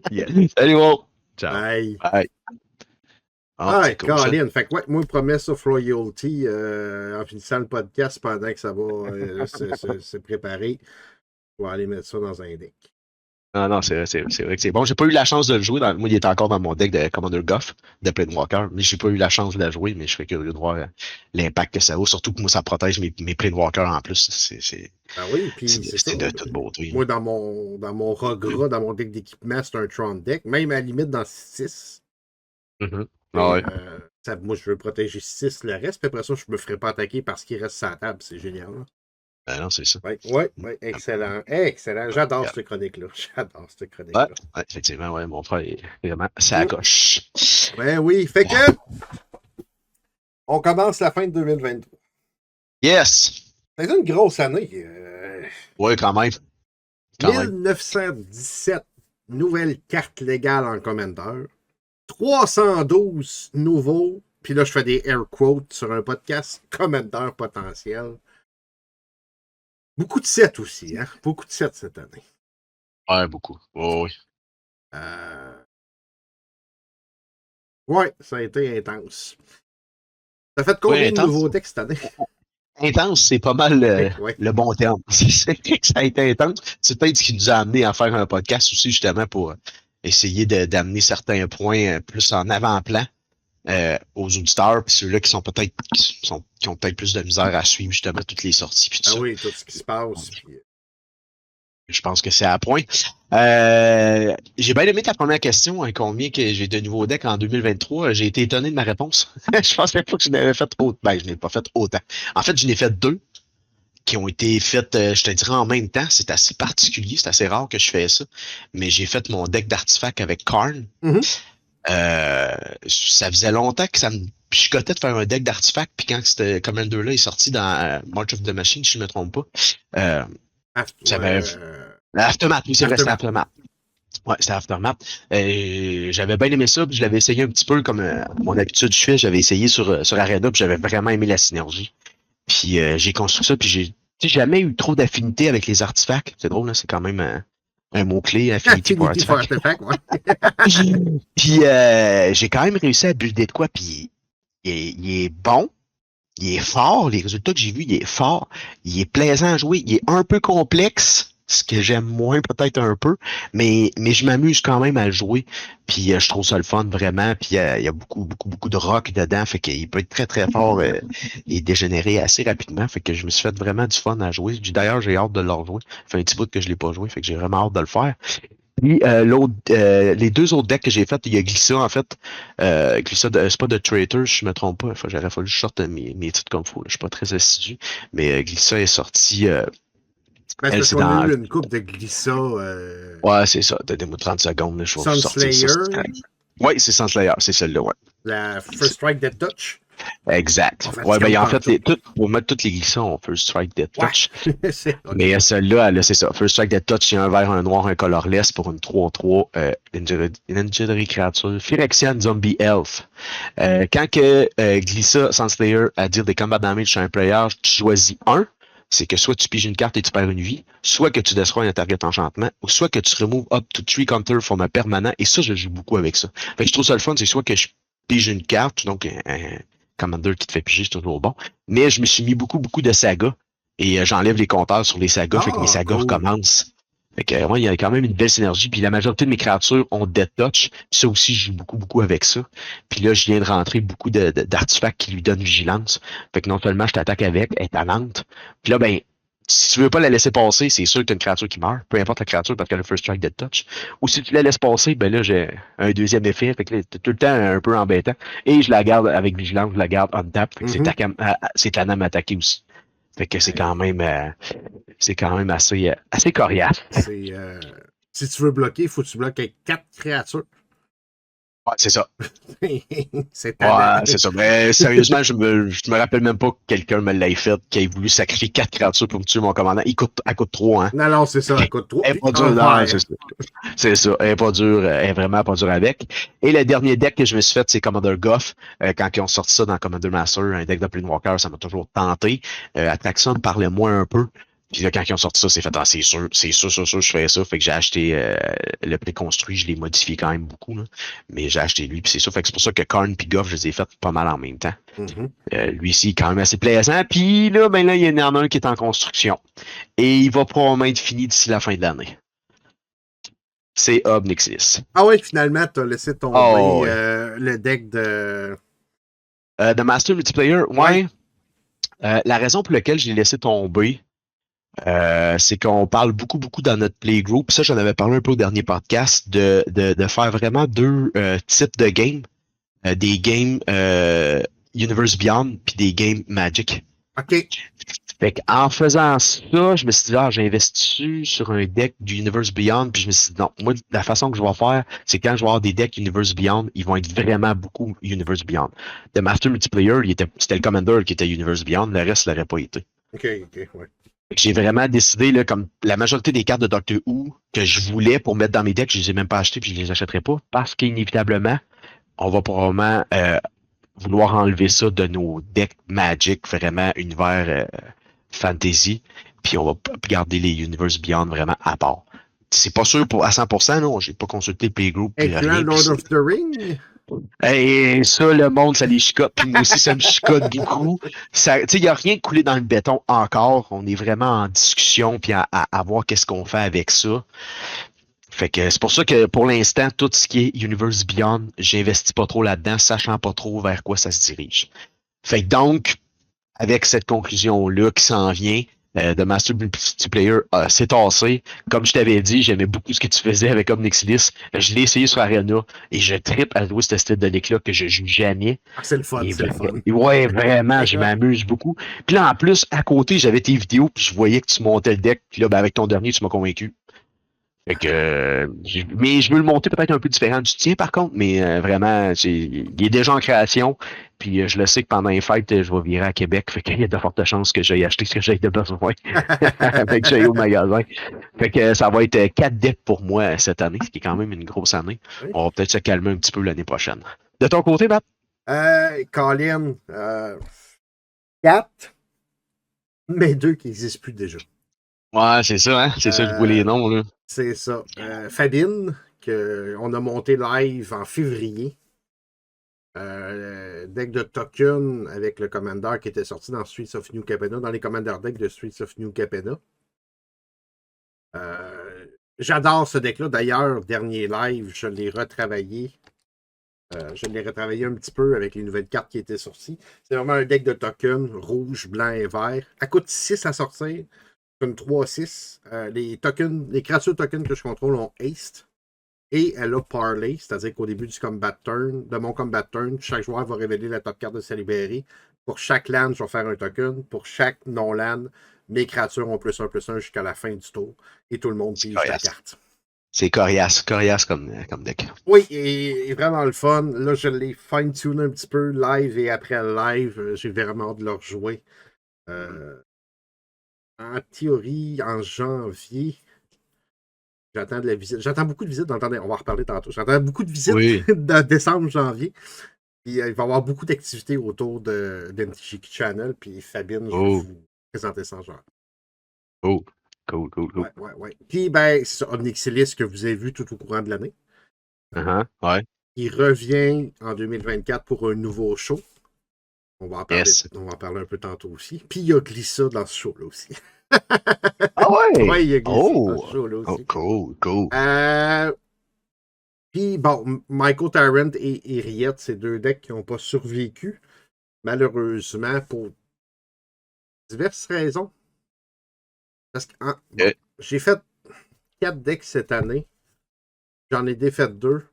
S3: Yes.
S1: Salut, Walt.
S3: Ciao.
S2: Bye.
S1: Bye. Ah, c'est cool, ça.
S2: Colin. Fait que, ouais, moi, Promise of Loyalty, en finissant le podcast, pendant que ça va se préparer, je vais aller mettre ça dans un deck.
S1: Non, c'est vrai que c'est bon. J'ai pas eu la chance de le jouer. Moi, il est encore dans mon deck de Commander Goff, de Planewalker, mais j'ai pas eu la chance de la jouer, mais je serais curieux de voir l'impact que ça a. Surtout que moi, ça protège mes Planewalkers en plus.
S2: Ah oui, puis c'est ça.
S1: C'est de toute beauté.
S2: Moi, dans mon Rogra, dans mon deck d'équipement, c'est un Tron deck. Même à la limite dans 6.
S1: Ah ouais.
S2: Moi, je veux protéger 6 le reste, puis après ça, je me ferai pas attaquer parce qu'il reste sur la table. C'est génial.
S1: Ben non, c'est ça.
S2: Ouais, excellent. Excellent. J'adore cette chronique-là. J'adadore cette chronique-là.
S1: Ouais, effectivement, ouais, mon frère est vraiment ça coche.
S2: Ben oui, fait que on commence la fin de 2023.
S1: Yes!
S2: C'est une grosse année.
S1: Ouais, quand même.
S2: 1917 nouvelles cartes légales en Commander. 312 nouveaux. Puis là, je fais des air quotes sur un podcast Commander potentiel. Beaucoup de sets aussi, hein? Beaucoup de sets cette année.
S1: Ouais, beaucoup. Oh, oui.
S2: Ouais, ça a été intense. T'as fait combien de nouveaux decks cette année?
S1: Intense, c'est pas mal le bon terme. C'est que ça a été intense. C'est peut-être ce qui nous a amené à faire un podcast aussi, justement, pour essayer d'amener certains points plus en avant-plan aux auditeurs, puis ceux-là qui sont peut-être qui ont peut-être plus de misère à suivre justement toutes les sorties. Puis tout ça.
S2: Oui, tout ce qui se passe.
S1: Je pense que c'est à point. J'ai bien aimé ta première question, hein, combien que j'ai de nouveaux decks en 2023. J'ai été étonné de ma réponse. Je pensais pas que je n'avais fait autant. Ben, je n'ai pas fait autant. En fait, je n'ai fait 2 qui ont été faites, je te dirais, en même temps. C'est assez particulier, c'est assez rare que je fais ça. Mais j'ai fait mon deck d'artefacts avec Karn. Ça faisait longtemps que ça me picotait de faire un deck d'artefacts. Puis quand c'était Commander-là est sorti dans March of the Machine, si je ne me trompe pas, j'avais... Aftermath, oui, c'est vrai, c'est Aftermath. Ouais, c'est Aftermath. J'avais bien aimé ça, puis je l'avais essayé un petit peu comme mon habitude je fais. J'avais essayé sur Arena, puis j'avais vraiment aimé la synergie. Puis j'ai construit ça, puis j'ai jamais eu trop d'affinité avec les artefacts. C'est drôle, là, c'est quand même un mot-clé, Affinity for
S2: Affinity for
S1: Artifact.
S2: Artifact, ouais.
S1: Puis j'ai quand même réussi à builder de quoi, puis il est bon, il est fort, les résultats que j'ai vus, il est fort, il est plaisant à jouer, il est un peu complexe, ce que j'aime moins peut-être un peu, mais je m'amuse quand même à le jouer, puis je trouve ça le fun vraiment, puis il y a beaucoup de rock dedans, fait qu'il peut être très très fort et dégénérer assez rapidement, fait que je me suis fait vraiment du fun à jouer. D'ailleurs, j'ai hâte de le rejouer, ça fait un petit bout que je l'ai pas joué, fait que j'ai vraiment hâte de le faire. Puis les deux autres decks que j'ai fait, il y a Glissa en fait. Glissa, c'est pas de Traitor, je me trompe pas. J'aurais fallu que je sorte mes titres comme faut. Je suis pas très assidu. Mais Glissa est sortie.
S2: Ben, c'est
S1: Elle,
S2: parce
S1: c'est
S2: qu'on a
S1: dans.
S2: eu une coupe de Glissa.
S1: Ouais, c'est ça. Donnez-moi 30 secondes, là, je vais vous sortir ça.
S2: Sunslayer,
S1: Oui, c'est Sunslayer, c'est celle-là, ouais.
S2: la First Strike Dead Touch.
S1: Exact.
S2: On fait
S1: Ouais, ben en fait,
S2: Tantôt.
S1: pour mettre toutes les Glissas, on peut strike dead
S2: Ouais,
S1: touch.
S2: c'est OK.
S1: Mais celle-là, c'est ça. First Strike Dead Touch, il y a un vert, un noir, un colorless pour une 3-3 Legendary Creature. Phyrexian Zombie Elf. Quand que Glissa Sunslayer à dire des combats damage sur un player, tu choisis un. C'est que soit tu piges une carte et tu perds une vie, soit que tu destroys un target enchantement, ou soit que tu removes up to 3 counter from un permanent. Et ça, je joue beaucoup avec ça. Fait que je trouve ça le fun, c'est soit que je pige une carte, donc un commander qui te fait piger, c'est toujours bon. Mais je me suis mis beaucoup de sagas. Et j'enlève les compteurs sur les sagas, fait que mes
S2: Ah,
S1: sagas
S2: cool.
S1: recommencent. Fait que ouais, il y a quand même une belle synergie. Puis la majorité de mes créatures ont Death Touch. Puis ça aussi, je joue beaucoup avec ça. Puis là, je viens de rentrer beaucoup d'artefacts qui lui donnent vigilance. Fait que non seulement je t'attaque avec, elle est talente. Puis là, ben, si tu veux pas la laisser passer, c'est sûr que t'as une créature qui meurt, peu importe la créature, parce qu'elle a First Strike Death Touch. Ou si tu la laisses passer, ben là, j'ai un deuxième effet. Fait que là, t'es tout le temps un peu embêtant. Et je la garde avec vigilance, je la garde on tap. Fait que c'est tannant à m'attaquer aussi. Fait que c'est quand même assez coriace.
S2: C'est, si tu veux bloquer, il faut que tu bloques avec 4 créatures.
S1: Ouais, c'est ça.
S2: C'est tannant.
S1: Ouais, c'est ça. Mais sérieusement, je me rappelle même pas que quelqu'un me l'ait fait, qui ait voulu sacrifier 4 créatures pour me tuer mon commandant. Elle coûte trop, hein.
S2: Non, c'est ça, elle coûte 3.
S1: Elle est pas dure, non, c'est ça. C'est ça. Elle est pas dure, elle est vraiment pas dure avec. Et le dernier deck que je me suis fait, c'est Commander Goff. Quand ils ont sorti ça dans Commander Master, un deck de Planewalker, ça m'a toujours tenté. Atraxon parlait moins un peu. Puis là, quand ils ont sorti ça, c'est fait, c'est sûr, je fais ça. Fait que j'ai acheté le préconstruit, je l'ai modifié quand même beaucoup, là. Mais j'ai acheté lui, puis c'est ça. Fait que c'est pour ça que Karn puis Goff, je les ai fait pas mal en même temps. Lui ici, quand même assez plaisant. Puis là, ben là, il y en a un qui est en construction. Et il va probablement être fini d'ici la fin de l'année. C'est Obnixis.
S2: Ah ouais, finalement, t'as laissé tomber
S1: Oh, ouais.
S2: le deck de...
S1: The Master Multiplayer, ouais. La raison pour laquelle je l'ai laissé tomber, c'est qu'on parle beaucoup dans notre playgroup. Ça, j'en avais parlé un peu au dernier podcast, de faire vraiment deux types de games. Des games Universe Beyond puis des games Magic.
S2: OK.
S1: Fait qu'en faisant ça, je me suis dit, j'ai investi sur un deck du Universe Beyond, puis je me suis dit, non, moi, la façon que je vais faire, c'est quand je vais avoir des decks Universe Beyond, ils vont être vraiment beaucoup Universe Beyond. The Master Multiplayer, c'était le Commander qui était Universe Beyond, le reste l'aurait pas été.
S2: OK, ouais.
S1: J'ai vraiment décidé, là, comme la majorité des cartes de Doctor Who que je voulais pour mettre dans mes decks, je les ai même pas achetées puis je les achèterai pas, parce qu'inévitablement, on va probablement vouloir enlever ça de nos decks Magic, vraiment univers fantasy, puis on va garder les Universe Beyond vraiment à part. C'est pas sûr à 100%, non, j'ai pas consulté le playgroup puis
S2: Incluant
S1: rien.
S2: Lord of the Ring?
S1: Et ça, le monde, ça les chicote. Puis moi aussi, ça me chicote beaucoup. Il n'y a rien de coulé dans le béton encore. On est vraiment en discussion puis à voir qu'est-ce qu'on fait avec ça. Fait que c'est pour ça que pour l'instant, tout ce qui est Universe Beyond, j'investis pas trop là-dedans, sachant pas trop vers quoi ça se dirige. Fait que donc, avec cette conclusion-là qui s'en vient, de Master Multiplayer, c'est tassé. Comme je t'avais dit, j'aimais beaucoup ce que tu faisais avec Omnixilis. Je l'ai essayé sur Arena et je trippe à jouer ce style de deck-là que je joue jamais.
S2: Ah, c'est le fun, c'est le fun.
S1: Ouais, vraiment, je m'amuse beaucoup. Puis là, en plus, à côté, j'avais tes vidéos, puis je voyais que tu montais le deck. Puis là, ben, avec ton dernier, tu m'as convaincu. Fait que, mais je veux le monter peut-être un peu différent du tien, par contre, mais vraiment, il est déjà en création. Puis je le sais que pendant les fêtes, je vais virer à Québec. Fait qu'il y a de fortes chances que j'aille acheter ce que j'ai de besoin. Fait que j'aille au magasin. Fait que ça va être 4 decks pour moi cette année, ce qui est quand même une grosse année.
S2: Oui.
S1: On va peut-être se calmer un petit peu l'année prochaine. De ton côté, Matt?
S2: Colin, 4, mais 2 qui n'existent plus déjà.
S1: Ouais, c'est ça, hein? C'est ça, je vois les noms, là.
S2: C'est ça. Fabine, qu'on a monté live en février. Deck de token avec le Commander qui était sorti dans Streets of New Capenna, dans les Commander decks de Streets of New Capenna. J'adore ce deck-là. D'ailleurs, dernier live, je l'ai retravaillé. Je l'ai retravaillé un petit peu avec les nouvelles cartes qui étaient sorties. C'est vraiment un deck de tokens, rouge, blanc et vert. Elle coûte 6 à sortir. Comme 3-6. Les créatures tokens que je contrôle ont haste. Et elle a parlay, c'est-à-dire qu'au début de mon combat turn, chaque joueur va révéler la top carte de sa librairie. Pour chaque land, je vais faire un token. Pour chaque non-land, mes créatures ont +1/+1 jusqu'à la fin du tour. Et tout le monde pige la carte.
S1: C'est coriace comme deck.
S2: Oui, et vraiment le fun. Là, je l'ai fine-tuné un petit peu live et après le live. J'ai vraiment hâte de le rejouer. En théorie, en janvier, j'attends de la visite. J'attends beaucoup de visites. On va en reparler tantôt. J'attends beaucoup de visites dans décembre, janvier. Puis, il va y avoir beaucoup d'activités autour de MTGQ Channel. Puis Fabine, je vais vous présenter ça en genre.
S1: Oh, cool.
S2: Ouais. Puis, ben, c'est ça, Onyxilis que vous avez vu tout au courant de l'année.
S1: Ouais.
S2: Il revient en 2024 pour un nouveau show. On va en parler un peu tantôt aussi. Puis, il y a Glissa dans ce show-là aussi.
S1: Ah ouais?
S2: Oui, il y a Glissa dans ce show-là aussi.
S1: Cool.
S2: Puis, bon, Michael Tarrant et Riette, c'est 2 decks qui n'ont pas survécu, malheureusement, pour diverses raisons. Parce que j'ai fait 4 decks cette année. J'en ai défait 2.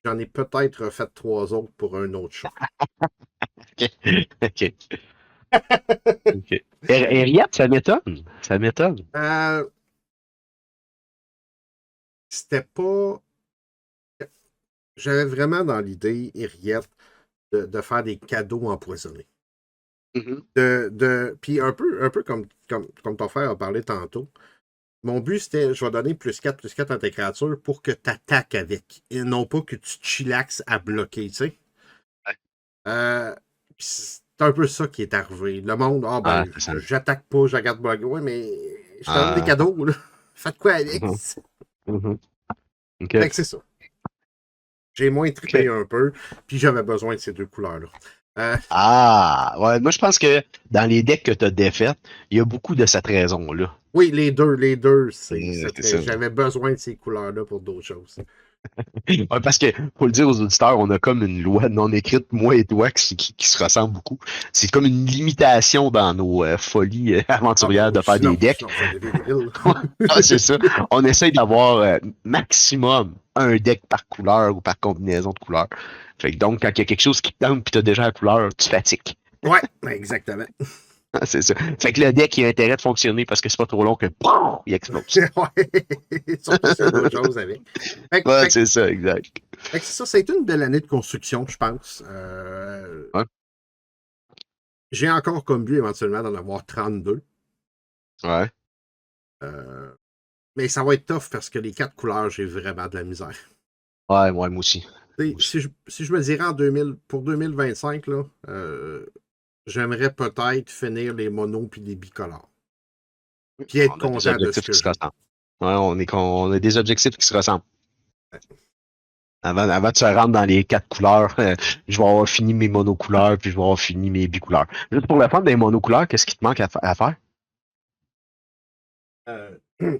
S2: J'en ai peut-être refait 3 autres pour un autre show.
S1: OK. Et Riette, ça m'étonne.
S2: C'était pas... J'avais vraiment dans l'idée, Riette, de faire des cadeaux empoisonnés. Puis un peu comme ton frère a parlé tantôt. Mon but, c'était, je vais donner +4/+4 à tes créatures pour que tu attaques avec. Et non pas que tu te chillaxes à bloquer, tu sais. C'est un peu ça qui est arrivé. Le monde, j'attaque pas, je regarde bloquer. Oui, mais je te donne des cadeaux, là. Faites quoi avec?
S1: Okay.
S2: Fait que c'est ça. J'ai moins trippé un peu, puis j'avais besoin de ces 2 couleurs-là.
S1: Ouais, moi je pense que dans les decks que tu as défaites, il y a beaucoup de cette raison-là.
S2: Oui, les deux, j'avais besoin de ces couleurs-là pour d'autres choses.
S1: Ouais, parce que, faut le dire aux auditeurs, on a comme une loi non écrite, moi et toi, qui se ressemble beaucoup. C'est comme une limitation dans nos folies aventurières de faire des decks. C'est ça. On essaye d'avoir maximum un deck par couleur ou par combinaison de couleurs. Fait que donc, quand il y a quelque chose qui tombe et tu as déjà la couleur, tu fatigues.
S2: Ouais, exactement.
S1: C'est ça. Fait que le deck, il a intérêt de fonctionner parce que c'est pas trop long que il explose.
S2: Ouais, surtout c'est d'autres choses avec.
S1: C'est ça, exact.
S2: Fait que c'est ça, ça a été une belle année de construction, je pense. J'ai encore comme but éventuellement d'en avoir 32.
S1: Ouais.
S2: Mais ça va être tough parce que les 4 couleurs, j'ai vraiment de la misère.
S1: Ouais, moi aussi.
S2: Si je me dirais pour 2025, là, j'aimerais peut-être finir les monos puis les bicolores. Puis être content de ce que je fais.
S1: Ouais, on a des objectifs qui se ressemblent. Ouais. Avant de se rendre dans les 4 couleurs, je vais avoir fini mes monocouleurs puis je vais avoir fini mes bicouleurs. Juste pour le fun des monocouleurs, qu'est-ce qui te manque à faire?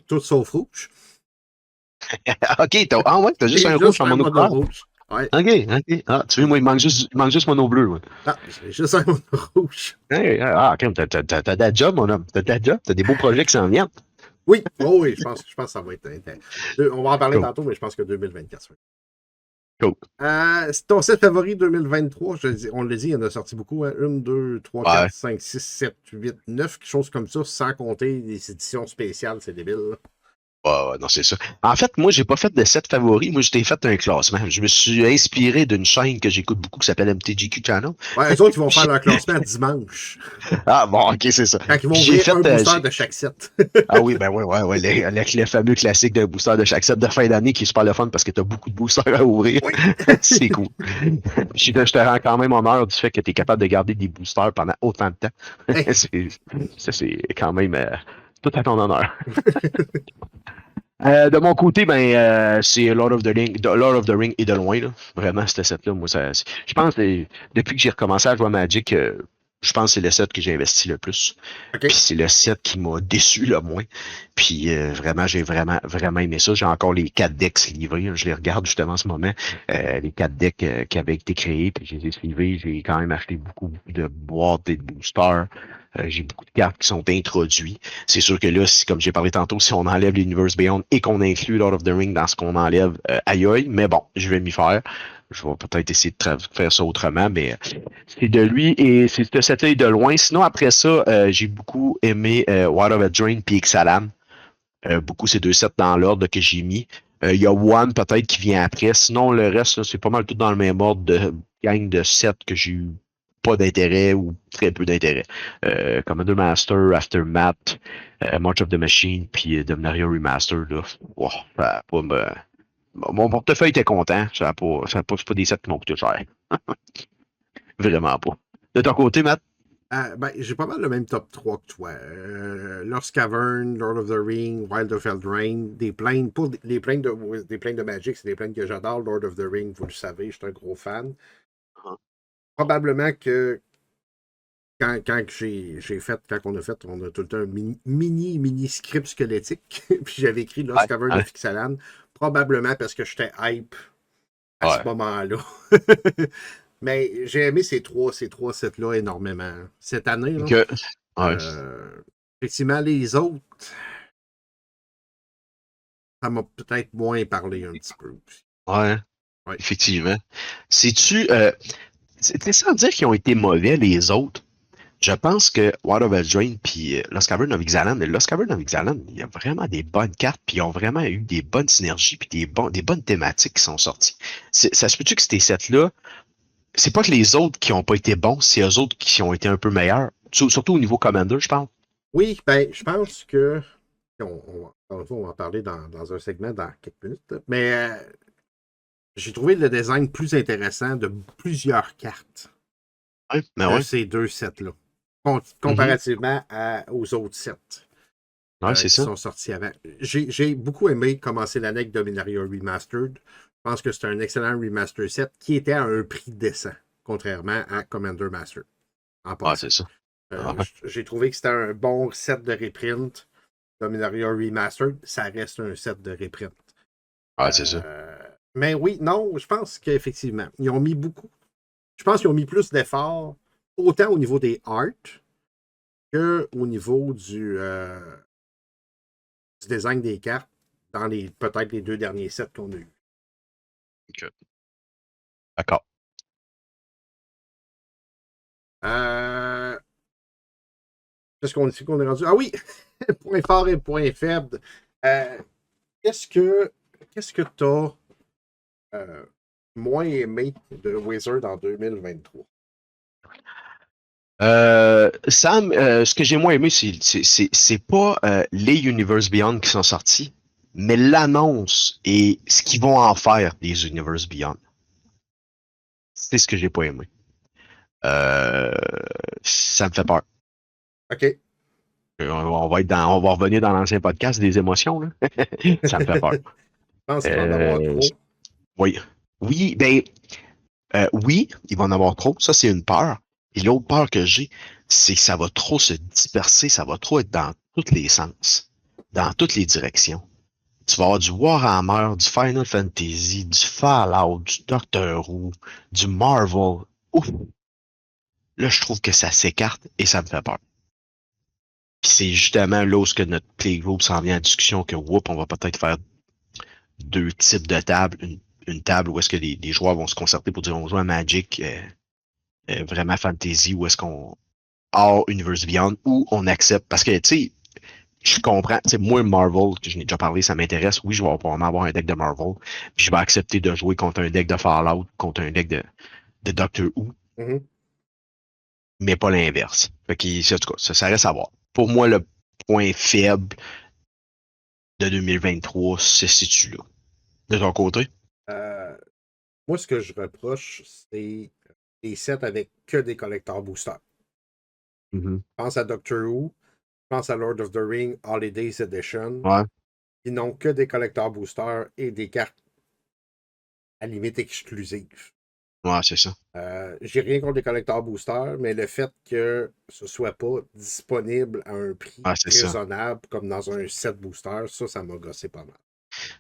S2: Tout sauf rouge.
S1: OK, t'as juste un rouge en monocouleur.
S2: Ouais.
S1: OK. Ah, tu vois, moi, il manque juste mono bleu. Ouais.
S2: Ah, j'ai juste un mono rouge.
S1: OK, t'as de la job, mon homme. T'as des beaux projets qui s'en viennent.
S2: Oui, je pense que ça va être intéressant. On va en parler tantôt, mais je pense que 2024.
S1: Cool.
S2: Ton set favori 2023, on l'a dit, il y en a sorti beaucoup. 1, 2, 3, 4, 5, 6, 7, 8, 9, quelque chose comme ça, sans compter les éditions spéciales, c'est débile.
S1: Non, c'est ça. En fait, moi, j'ai pas fait de set favoris. Moi, j'ai fait un classement. Je me suis inspiré d'une chaîne que j'écoute beaucoup qui s'appelle MTGQ Channel.
S2: Ouais, eux autres, ils vont faire leur classement dimanche.
S1: Ah, bon, OK, c'est ça.
S2: Quand ils vont ouvrir un booster de chaque set.
S1: Ah oui, ben ouais. Le fameux classique d'un booster de chaque set de fin d'année qui est super le fun parce que t'as beaucoup de boosters à ouvrir. Oui. C'est cool. Je te rends quand même honneur du fait que tu es capable de garder des boosters pendant autant de temps. C'est quand même tout à ton honneur. De mon côté, c'est Lord of the Ring, Lord of the Ring et de loin, là. Vraiment, c'était set-là. Moi, je pense que depuis que j'ai recommencé à jouer à Magic, je pense que c'est le set que j'ai investi le plus. Puis
S2: OK.
S1: c'est le set qui m'a déçu le moins. Puis vraiment, j'ai vraiment aimé ça. J'ai encore les 4 decks livrés, hein. Je les regarde justement en ce moment. Les 4 decks qui avaient été créés, puis je les ai suivis. J'ai quand même acheté beaucoup de boîtes et de boosters. J'ai beaucoup de cartes qui sont introduites. C'est sûr que là, comme j'ai parlé tantôt, si on enlève l'Universe Beyond et qu'on inclut Lord of the Ring dans ce qu'on enlève, aïe aïe, mais bon, je vais m'y faire. Je vais peut-être essayer de faire ça autrement, mais c'est de lui et c'est de cet œil de loin. Sinon, après ça, j'ai beaucoup aimé Water of a Drain puis Ixalan. Beaucoup ces deux sets dans l'ordre que j'ai mis. Il y a One peut-être qui vient après. Sinon, le reste, là, c'est pas mal tout dans le même ordre de gang de sets que j'ai eu pas d'intérêt ou très peu d'intérêt. Commander Master, Aftermath, March of the Machine, puis Dominaria Remastered. Là. Wow, mon portefeuille était content. C'est pas des sets qui m'ont coûté cher. Vraiment pas. De ton côté, Matt?
S2: J'ai pas mal le même top 3 que toi. Lost Cavern, Lord of the Ring, Wild of Eldraine, des plaines, pour les plaines de Magic, c'est des plaines que j'adore. Lord of the Ring, vous le savez, je suis un gros fan. Probablement que quand on a fait, on a tout le temps un mini script squelettique, puis j'avais écrit Lost
S1: Ouais,
S2: Cavern de
S1: ouais,
S2: Fixalan, probablement parce que j'étais hype à ce
S1: ouais.
S2: moment-là. Mais j'ai aimé ces trois sets-là énormément. Cette année, là,
S1: Que, ouais.
S2: effectivement, les autres, ça m'a peut-être moins parlé un petit peu.
S1: Ouais,
S2: Ouais.
S1: effectivement. C'est-tu, c'est sans dire qu'ils ont été mauvais, les autres. Je pense que Water of Eldraine puis Lost Cavern of Ixalan, Lost Cavern of Ixalan, il y a vraiment des bonnes cartes, puis ils ont vraiment eu des bonnes synergies, puis des bonnes thématiques qui sont sorties. Ça se peut-tu que ces sets-là, c'est pas que les autres qui ont pas été bons, c'est eux autres qui ont été un peu meilleurs. Surtout au niveau Commander, je pense.
S2: Oui, ben, je pense que. On va en parler dans un segment dans quelques minutes. Mais j'ai trouvé le design plus intéressant de plusieurs cartes
S1: Ouais, mais
S2: de
S1: ouais.
S2: ces deux sets-là,
S1: Mhm.
S2: comparativement aux autres sets
S1: Ouais, c'est
S2: qui
S1: ça.
S2: sont sortis avant. J'ai beaucoup aimé commencer l'année avec Dominaria Remastered. Je pense que c'est un excellent remaster set qui était à un prix décent, contrairement à Commander Master, en
S1: Ouais,
S2: passant.
S1: c'est ça. Ouais,
S2: J'ai trouvé que c'était un bon set de reprint. Dominaria Remastered, ça reste un set de reprint.
S1: ouais, c'est ça.
S2: Euh, mais oui, non, je pense qu'effectivement, ils ont mis beaucoup. Je pense qu'ils ont mis plus d'efforts, autant au niveau des arts qu'au niveau du design des cartes dans peut-être les deux derniers sets qu'on a eus.
S1: Ok. D'accord.
S2: Euh, Qu'est-ce qu'on dit qu'on est rendu? Ah oui! Point fort et point faible. Euh, qu'est-ce que qu'est-ce que tu as moins aimé de Wizard en 2023?
S1: Sam, ce que j'ai moins aimé, c'est pas les Universe Beyond qui sont sortis, mais l'annonce et ce qu'ils vont en faire des Universe Beyond. C'est ce que j'ai pas aimé. Euh, Ça me fait peur.
S2: OK.
S1: On va revenir dans l'ancien podcast des émotions, là. Ça me fait peur.
S2: Je pense qu'il va en avoir
S1: Euh,
S2: trop.
S1: oui. Oui, ben, oui, il va en avoir trop. Ça, c'est une peur. Et l'autre peur que j'ai, c'est que ça va trop se disperser, ça va trop être dans tous les sens, dans toutes les directions. Tu vas avoir du Warhammer, du Final Fantasy, du Fallout, du Doctor Who, du Marvel. Ouf! Là, je trouve que ça s'écarte et ça me fait peur. Puis c'est justement là où ce que notre playgroup s'en vient en discussion que, whoop, on va peut-être faire deux types de tables. Une table où est-ce que les joueurs vont se concerter pour dire on joue à Magic, vraiment fantasy, ou est-ce qu'on hors Universe Beyond, ou on accepte, parce que, tu sais, je comprends, tu sais, moi, Marvel, que je n'ai déjà parlé, ça m'intéresse. Oui, je vais probablement avoir un deck de Marvel, puis je vais accepter de jouer contre un deck de Fallout, contre un deck de Doctor Who,
S2: Mhm.
S1: mais pas l'inverse. Fait que, en tout cas, ça reste à voir. Pour moi, le point faible de 2023 se situe là. De ton côté?
S2: Euh, Moi, ce que je reproche, c'est les sets avec que des collecteurs boosters.
S1: Mhm.
S2: Je pense à Doctor Who, je pense à Lord of the Ring Holidays Edition.
S1: Ouais.
S2: Ils n'ont que des collecteurs boosters et des cartes à limite exclusives.
S1: Ouais, c'est ça.
S2: J'ai rien contre les collecteurs boosters, mais le fait que ce soit pas disponible à un prix
S1: Ouais, c'est ça.
S2: raisonnable comme dans un set booster, ça m'a gossé pas mal.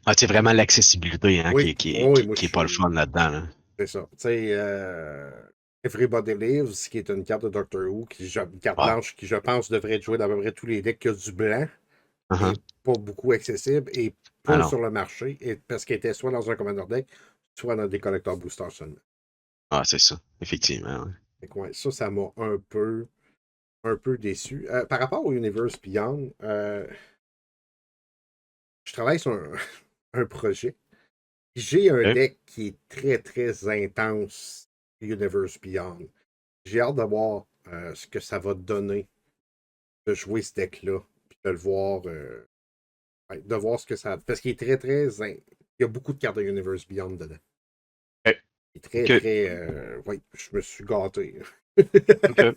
S1: Ah, c'est vraiment l'accessibilité hein,
S2: Oui,
S1: qui
S2: moi
S1: est pas le fun là-dedans. Là.
S2: c'est ça. Tu sais, Everybody Lives, qui est une carte de Doctor Who, une carte
S1: Ouais.
S2: blanche qui, je pense, devrait être jouée dans à peu près tous les decks qui a du blanc,
S1: Uh-huh.
S2: et pas beaucoup accessible et
S1: Ah
S2: peu
S1: non.
S2: sur le marché, parce qu'elle était soit dans un Commander deck, soit dans des collecteurs boosters seulement.
S1: Ah, c'est ça, effectivement. Ouais.
S2: Fait que ouais, ça m'a un peu déçu. Par rapport au Universe Beyond, je travaille sur un projet. J'ai un
S1: Ok.
S2: deck qui est très, très intense, Universe Beyond. J'ai hâte de voir ce que ça va donner de jouer ce deck-là, puis de le voir, ouais, de voir ce que ça... Parce qu'il est très, très... Il y a beaucoup de cartes de Universe Beyond dedans.
S1: Ok.
S2: Il est très,
S1: Ok.
S2: très... Oui, je me suis gâté.
S1: Ok.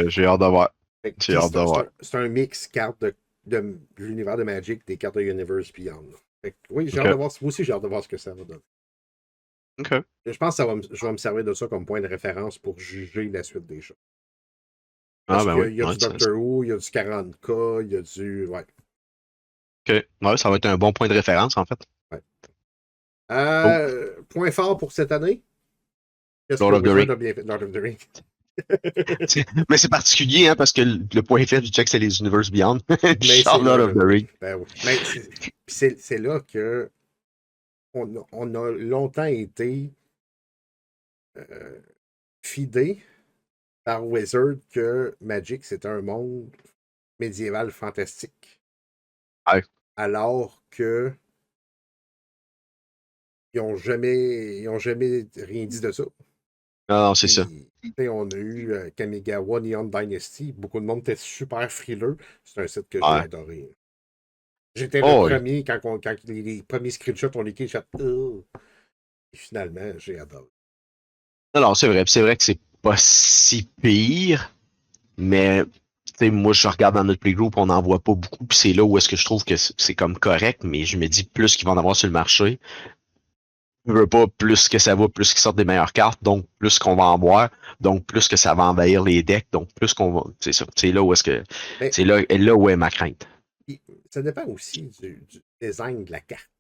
S1: J'ai hâte de voir.
S2: Fait que,
S1: J'ai
S2: puis
S1: hâte de voir.
S2: c'est un mix cartes de l'univers de Magic, des cartes de Universe Beyond. Fait que, oui, j'ai
S1: Ok.
S2: hâte de voir. Moi aussi, j'ai hâte de voir ce que ça va donner.
S1: Ok.
S2: Je pense que je vais me servir de ça comme point de référence pour juger la suite des choses.
S1: Ah,
S2: Parce
S1: ben
S2: qu'il
S1: oui.
S2: y a
S1: Ouais,
S2: du Doctor Who, il y a du 40K, il y a du. Ouais.
S1: ok. Ouais, ça va être un bon point de référence, en fait.
S2: Ouais.
S1: Cool.
S2: Point fort pour cette année. Qu'est-ce que
S1: Lord of the
S2: Wizard
S1: Ring.
S2: a bien fait? Lord of the Ring.
S1: Mais c'est particulier, hein, parce que le point faible du check, c'est les Universe Beyond.
S2: Mais c'est
S1: Lord
S2: Lord
S1: of
S2: of
S1: the
S2: the
S1: Ring.
S2: Ring. Ben oui. Mais c'est là que on a longtemps été fidé par Wizard que Magic, c'était un monde médiéval fantastique.
S1: Ouais.
S2: Alors que ils n'ont jamais rien dit de ça.
S1: Non, c'est ça.
S2: Puis, on a eu Kamigawa Neon Dynasty. Beaucoup de monde était super frileux. C'est un site que j'ai
S1: Ouais.
S2: adoré. J'étais le
S1: Oh, oui.
S2: premier quand les premiers screenshots ont leaké. J'ai fait, et finalement, j'ai adoré.
S1: Non, c'est vrai. Puis c'est vrai que c'est pas si pire, mais tu sais, moi, je regarde dans notre playgroup, on n'en voit pas beaucoup. Puis c'est là où est-ce que je trouve que c'est comme correct, mais je me dis plus qu'ils vont en avoir sur le marché. Je veux pas plus que ça va, plus qu'ils sortent des meilleures cartes, donc plus qu'on va en boire, donc plus que ça va envahir les decks, donc plus qu'on va. C'est ça. C'est là où est-ce que.
S2: Mais
S1: C'est là où est ma crainte.
S2: ça dépend aussi du design de la carte.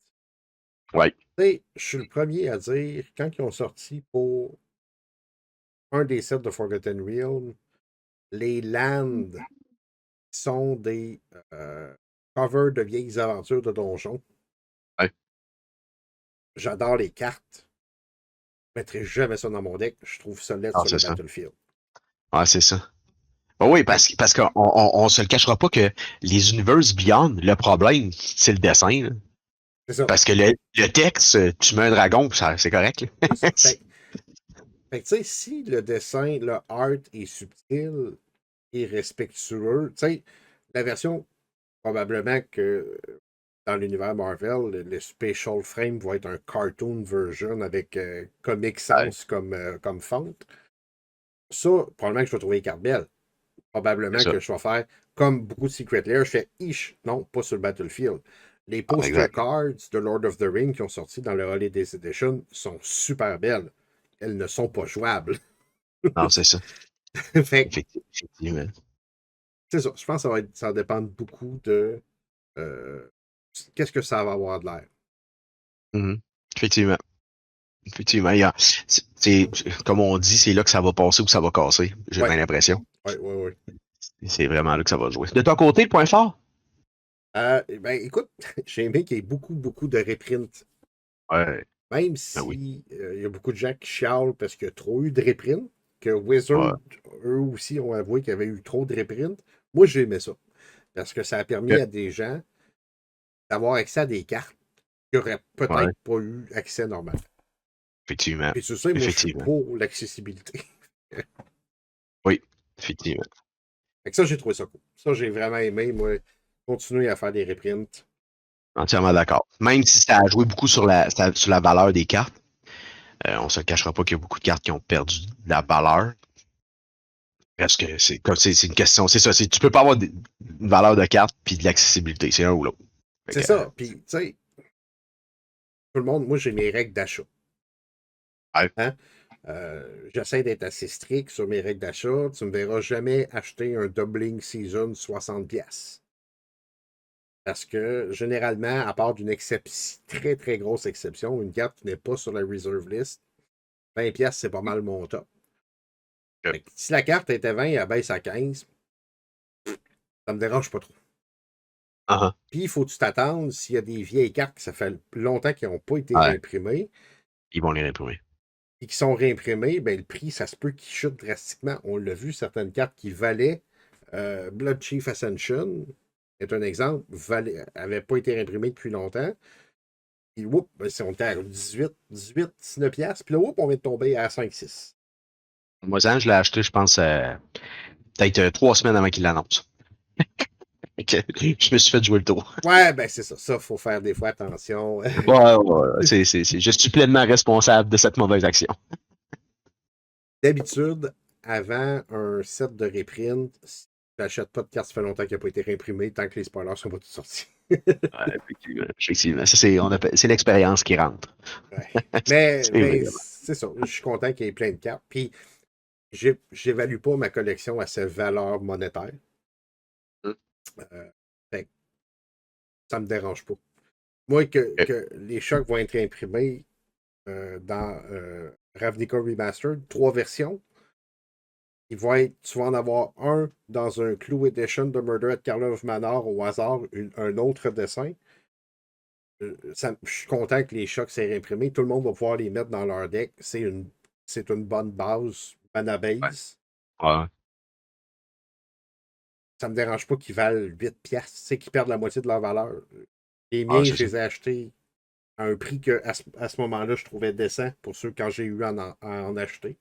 S1: Ouais.
S2: Tu sais, je suis le premier à dire, quand ils ont sorti pour un des sets de Forgotten Realms, les lands sont des covers de vieilles aventures de donjons.
S1: Ouais.
S2: J'adore les cartes. Je ne mettrai jamais ça dans mon deck. Je trouve ça laid
S1: Ah,
S2: sur le
S1: c'est ça.
S2: Battlefield.
S1: Ouais, c'est ça. Ben oui,
S2: Fait
S1: parce qu'on se le cachera pas que les Universe Beyond, le problème, c'est le dessin. Là.
S2: c'est ça.
S1: Parce que le texte, tu mets un dragon, c'est correct. Là.
S2: C'est ça. Fait que, tu sais, si le dessin, le art est subtil et respectueux, tu sais, la version, probablement que dans l'univers Marvel, le Special Frame va être un cartoon version avec Comic
S1: Ouais,
S2: Sans comme font. Ça, probablement que je vais trouver les cartes belles.
S1: c'est
S2: Probablement
S1: ça.
S2: que je vais faire comme beaucoup de Secret Lair, je fais ish, non, pas sur le Battlefield. Les
S1: Ah,
S2: poster
S1: exact.
S2: cards de Lord of the Ring qui ont sorti dans le Holidays Edition sont super belles. Elles ne sont pas jouables.
S1: Non, c'est ça.
S2: Fait
S1: Effectivement.
S2: c'est ça. Je pense que ça va dépendre beaucoup de euh, qu'est-ce que ça va avoir de l'air.
S1: Mhm. Effectivement. Effectivement. Comme on dit, c'est là que ça va passer ou que ça va casser. J'ai
S2: Ouais,
S1: bien l'impression.
S2: ouais.
S1: C'est vraiment là que ça va jouer. De ton côté, le point fort?
S2: Ben, écoute, j'ai aimé qu'il y ait beaucoup, beaucoup de reprints.
S1: Ouais.
S2: Même
S1: Ben oui.
S2: si il y a beaucoup de gens qui chialent parce qu'il y a trop eu de reprints, que
S1: Ouais.
S2: Wizard, eux aussi, ont avoué qu'il y avait eu trop de reprints. Moi, j'ai aimé ça. Parce que ça a permis
S1: Ok.
S2: à des gens d'avoir accès à des cartes qui n'auraient
S1: Ouais.
S2: peut-être pas eu accès normalement.
S1: Effectivement.
S2: Et tu sais, moi, je suis
S1: Effectivement.
S2: pour l'accessibilité.
S1: Oui. Effectivement.
S2: Fait que ça, j'ai trouvé ça cool. Ça, j'ai vraiment aimé, moi, continuer à faire des reprints.
S1: Entièrement d'accord. Même si ça a joué beaucoup sur sur la valeur des cartes, on se le cachera pas qu'il y a beaucoup de cartes qui ont perdu de la valeur. Parce que c'est une question, c'est ça. Tu peux pas avoir une valeur de carte puis de l'accessibilité. C'est un ou l'autre.
S2: C'est ça. Puis, tu sais, tout le monde, moi, j'ai mes règles d'achat.
S1: Ouais.
S2: Hein? J'essaie d'être assez strict sur mes règles d'achat. Tu ne me verras jamais acheter un Doubling Season 60$. Parce que, généralement, à part d'une très, très grosse exception, une carte qui n'est pas sur la reserve list, 20$, c'est pas mal mon top.
S1: Okay.
S2: Si la carte était 20 et elle baisse à 15, ça me dérange pas trop.
S1: Uh-huh.
S2: Puis, il faut que tu t'attendes s'il y a des vieilles cartes que ça fait longtemps qu'ils n'ont pas été réimprimées.
S1: Ils vont les réimprimer.
S2: Et qui sont réimprimés, ben, le prix, ça se peut qu'il chute drastiquement. On l'a vu, certaines cartes qui valaient Blood Chief Ascension, est un exemple, n'avaient pas été réimprimées depuis longtemps. Puis, whoop, ben, si on était à 18, 19$, puis là, whoop, on vient de tomber à 5-6.
S1: Moi, je l'ai acheté, je pense, peut-être 3 semaines avant qu'il l'annonce. Je me suis fait jouer le tour.
S2: Ouais, ben c'est ça. Ça, il faut faire des fois attention.
S1: Ouais. Je suis pleinement responsable de cette mauvaise action.
S2: D'habitude, avant un set de reprint, si tu n'achètes pas de carte, ça fait longtemps qu'il n'a pas été réimprimé tant que les spoilers sont pas tous sortis.
S1: Effectivement. C'est l'expérience qui rentre.
S2: Ouais. Mais c'est ça. Je suis content qu'il y ait plein de cartes. Puis, j'évalue pas ma collection à sa valeur monétaire. Ça me dérange pas. Moi, que les chocs vont être imprimés dans Ravnica Remastered, 3 versions. Tu vas en avoir un dans un Clue Edition de Murder at Karlov Manor au hasard, un autre dessin. Je suis content que les chocs soient réimprimés. Tout le monde va pouvoir les mettre dans leur deck. C'est une bonne base, mana base.
S1: Ouais.
S2: Ça me dérange pas qu'ils valent 8$. C'est qu'ils perdent la moitié de leur valeur. Les miens, je les ai achetés à un prix que à ce moment-là, je trouvais décent pour ceux quand j'ai eu à en acheter.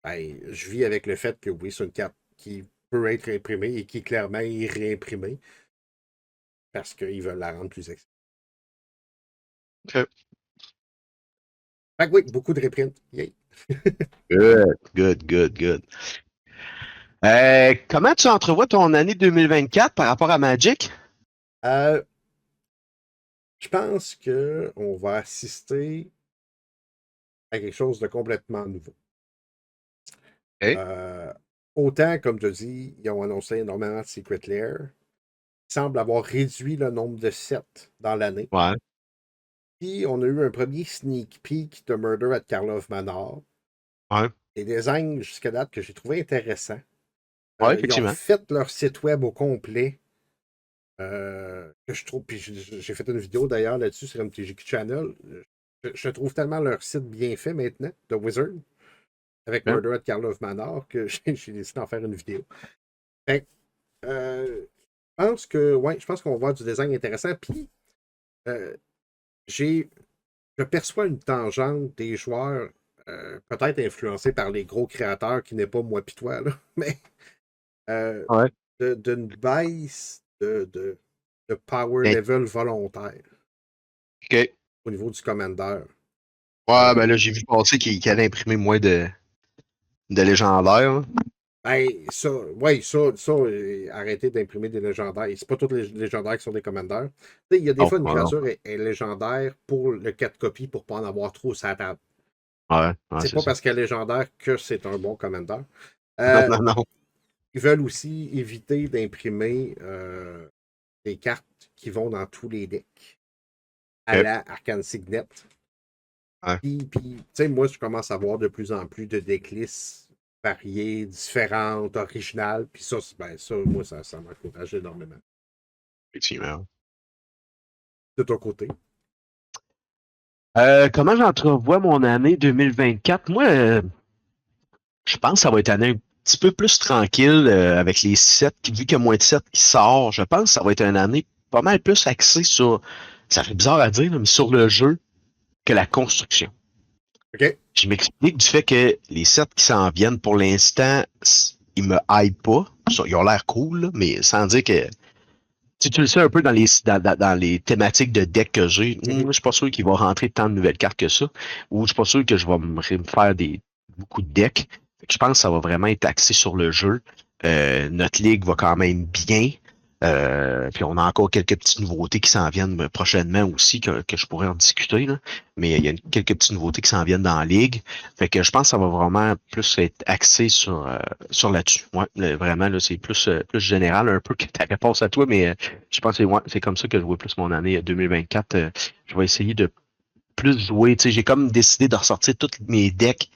S2: Ben, je vis avec le fait que oui, c'est une carte qui peut être imprimée et qui clairement est réimprimée parce qu'ils veulent la rendre plus accessible.
S1: Okay.
S2: Fait que oui, beaucoup de reprints. Yay.
S1: Good. Comment tu entrevois ton année 2024 par rapport à Magic?
S2: Je pense qu'on va assister à quelque chose de complètement nouveau.
S1: Okay.
S2: Autant, comme tu dis, ils ont annoncé énormément de Secret Lair. Ils semblent avoir réduit le nombre de sets dans l'année.
S1: Ouais.
S2: Puis, on a eu un premier sneak peek de Murder at Karlov Manor.
S1: Ouais.
S2: Des designs jusqu'à date que j'ai trouvé intéressants.
S1: Ouais,
S2: ils
S1: effectivement.
S2: ont fait leur site web au complet. Que je trouve, puis j'ai fait une vidéo d'ailleurs là-dessus sur MTGQ Channel. Je trouve tellement leur site bien fait maintenant, de Wizard, avec Murder at Karlov Manor, que j'ai décidé d'en faire une vidéo. Fait je pense qu'on va voir du design intéressant. Puis, je perçois une tangente des joueurs, peut-être influencés par les gros créateurs qui n'est pas moi pis toi, là, mais d'une baisse de power level volontaire.
S1: OK.
S2: Au niveau du commander.
S1: Ouais, ben là, j'ai vu passer qu'il allait imprimer moins de légendaires.
S2: Ben, ça, arrêtez d'imprimer des légendaires. C'est pas tous les légendaires qui sont des commandeurs. Il y a des fois, une créature est légendaire pour le 4 copies pour pas en avoir trop sur la table. C'est pas parce qu'elle est légendaire que c'est un bon commandeur.
S1: Non.
S2: Ils veulent aussi éviter d'imprimer des cartes qui vont dans tous les decks. À la Arcane Signet. Puis, tu sais, moi, je commence à voir de plus en plus de decklists variées, différentes, originales. Puis ça, moi, ça m'encourage énormément.
S1: Effectivement.
S2: De ton côté?
S1: Comment j'entrevois mon année 2024? Moi, je pense que ça va être une année un petit peu plus tranquille avec les sets, vu qu'il y a moins de sets qui sortent. Je pense que ça va être une année pas mal plus axée sur, ça fait bizarre à dire, mais sur le jeu que la construction.
S2: OK.
S1: Je m'explique du fait que les sets qui s'en viennent pour l'instant, ils me hype pas. Ils ont l'air cool, mais sans dire que si tu le sais un peu dans les thématiques de deck que j'ai, je suis pas sûr qu'il va rentrer tant de nouvelles cartes que ça. Ou je suis pas sûr que je vais me faire beaucoup de decks. Je pense que ça va vraiment être axé sur le jeu. Notre ligue va quand même bien. Puis on a encore quelques petites nouveautés qui s'en viennent prochainement aussi, que je pourrais en discuter, là. Mais il y a quelques petites nouveautés qui s'en viennent dans la ligue. Fait que je pense que ça va vraiment plus être axé sur là-dessus. Ouais, vraiment, là, c'est plus général un peu que ta réponse à toi, mais je pense que c'est comme ça que je vois plus mon année 2024. Je vais essayer de plus jouer. Tu sais, j'ai comme décidé de ressortir tous mes decks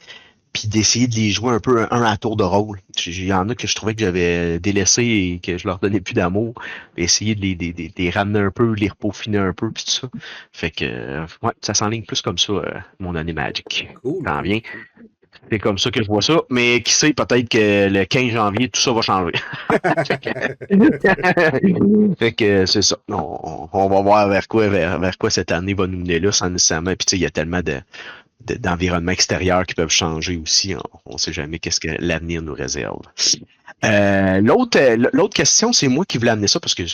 S1: puis d'essayer de les jouer un peu un à tour de rôle. Il y en a que je trouvais que j'avais délaissé et que je leur donnais plus d'amour. Essayer de les ramener un peu, les repaufiner un peu, puis tout ça. Fait que, ouais, ça s'enligne plus comme ça, mon année Magic.
S2: Cool,
S1: T'en
S2: cool,
S1: viens?
S2: cool.
S1: C'est comme ça que je vois ça. Mais qui sait, peut-être que le 15 janvier, tout ça va changer. Fait que, fait que c'est ça. On va voir vers quoi cette année va nous mener là, sans nécessairement. Puis tu sais, il y a tellement d'environnements extérieurs qui peuvent changer aussi. On ne sait jamais qu'est-ce que l'avenir nous réserve. L'autre question, c'est moi qui voulais amener ça parce que,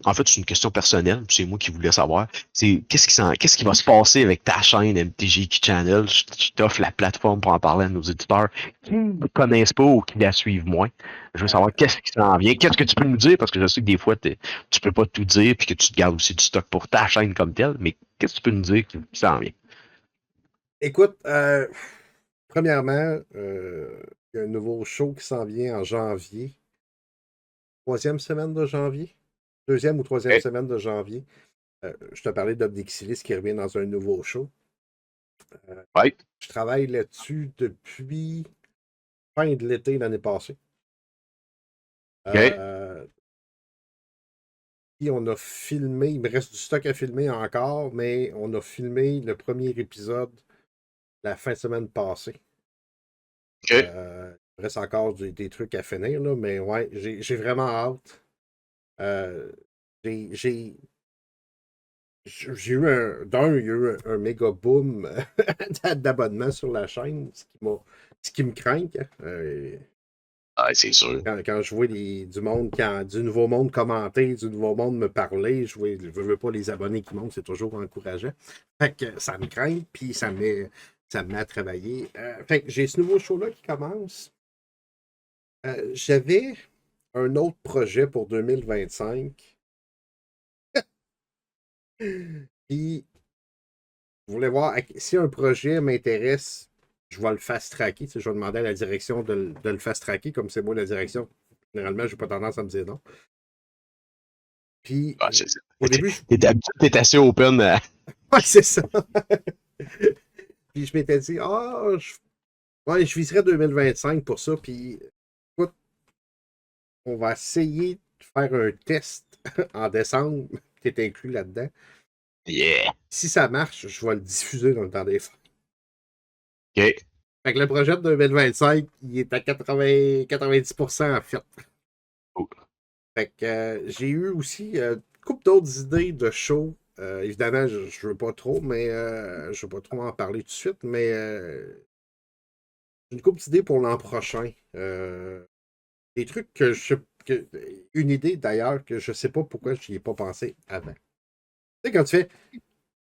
S1: en fait, c'est une question personnelle. C'est moi qui voulais savoir. C'est qu'est-ce qui va se passer avec ta chaîne MTGQ Channel? Je t'offre la plateforme pour en parler à nos éditeurs qui ne connaissent pas ou qui la suivent moins. Je veux savoir qu'est-ce qui s'en vient. Qu'est-ce que tu peux nous dire? Parce que je sais que des fois, tu peux pas tout dire puis que tu te gardes aussi du stock pour ta chaîne comme telle. Mais qu'est-ce que tu peux nous dire qui s'en vient?
S2: Écoute, premièrement, il y a un nouveau show qui s'en vient en janvier. Troisième semaine de janvier. Deuxième ou troisième
S1: Okay.
S2: semaine de janvier. Je te parlais d'Obnixilis qui revient dans un nouveau show.
S1: Ouais.
S2: Je travaille là-dessus depuis fin de l'été l'année passée.
S1: Okay.
S2: Puis on a filmé, il me reste du stock à filmer encore, mais on a filmé le premier épisode la fin de semaine passée.
S1: Okay.
S2: Il reste encore des trucs à finir, là, mais ouais, j'ai vraiment hâte. J'ai eu il y a eu un méga boom d'abonnements sur la chaîne, ce qui me craint.
S1: Ah, c'est sûr.
S2: Quand je vois du monde, du nouveau monde commenter, du nouveau monde me parler, je veux pas les abonnés qui montent, c'est toujours encourageant. Fait que ça me craint, puis ça me met à travailler. Fait que j'ai ce nouveau show-là qui commence. J'avais un autre projet pour 2025. Puis, je voulais voir si un projet m'intéresse, je vais le fast-tracker. Je vais demander à la direction de le fast-tracker, comme c'est moi la direction. Généralement, je n'ai pas tendance à me dire non. Puis,
S1: Ah,
S2: au début,
S1: t'es assez open.
S2: Ouais, c'est ça. Puis je m'étais dit, je viserais 2025 pour ça. Puis, écoute, on va essayer de faire un test en décembre, qui est inclus là-dedans.
S1: Yeah.
S2: Si ça marche, je vais le diffuser dans le temps des fêtes.
S1: OK.
S2: Fait que le projet de 2025, il est à 90% en fait.
S1: Cool.
S2: Fait que j'ai eu aussi une couple d'autres idées de shows. Évidemment, je veux pas trop, mais je veux pas trop en parler tout de suite, mais j'ai une couple d'idées pour l'an prochain. Des trucs une idée d'ailleurs que je sais pas pourquoi je n'y ai pas pensé avant. Tu sais, quand tu fais,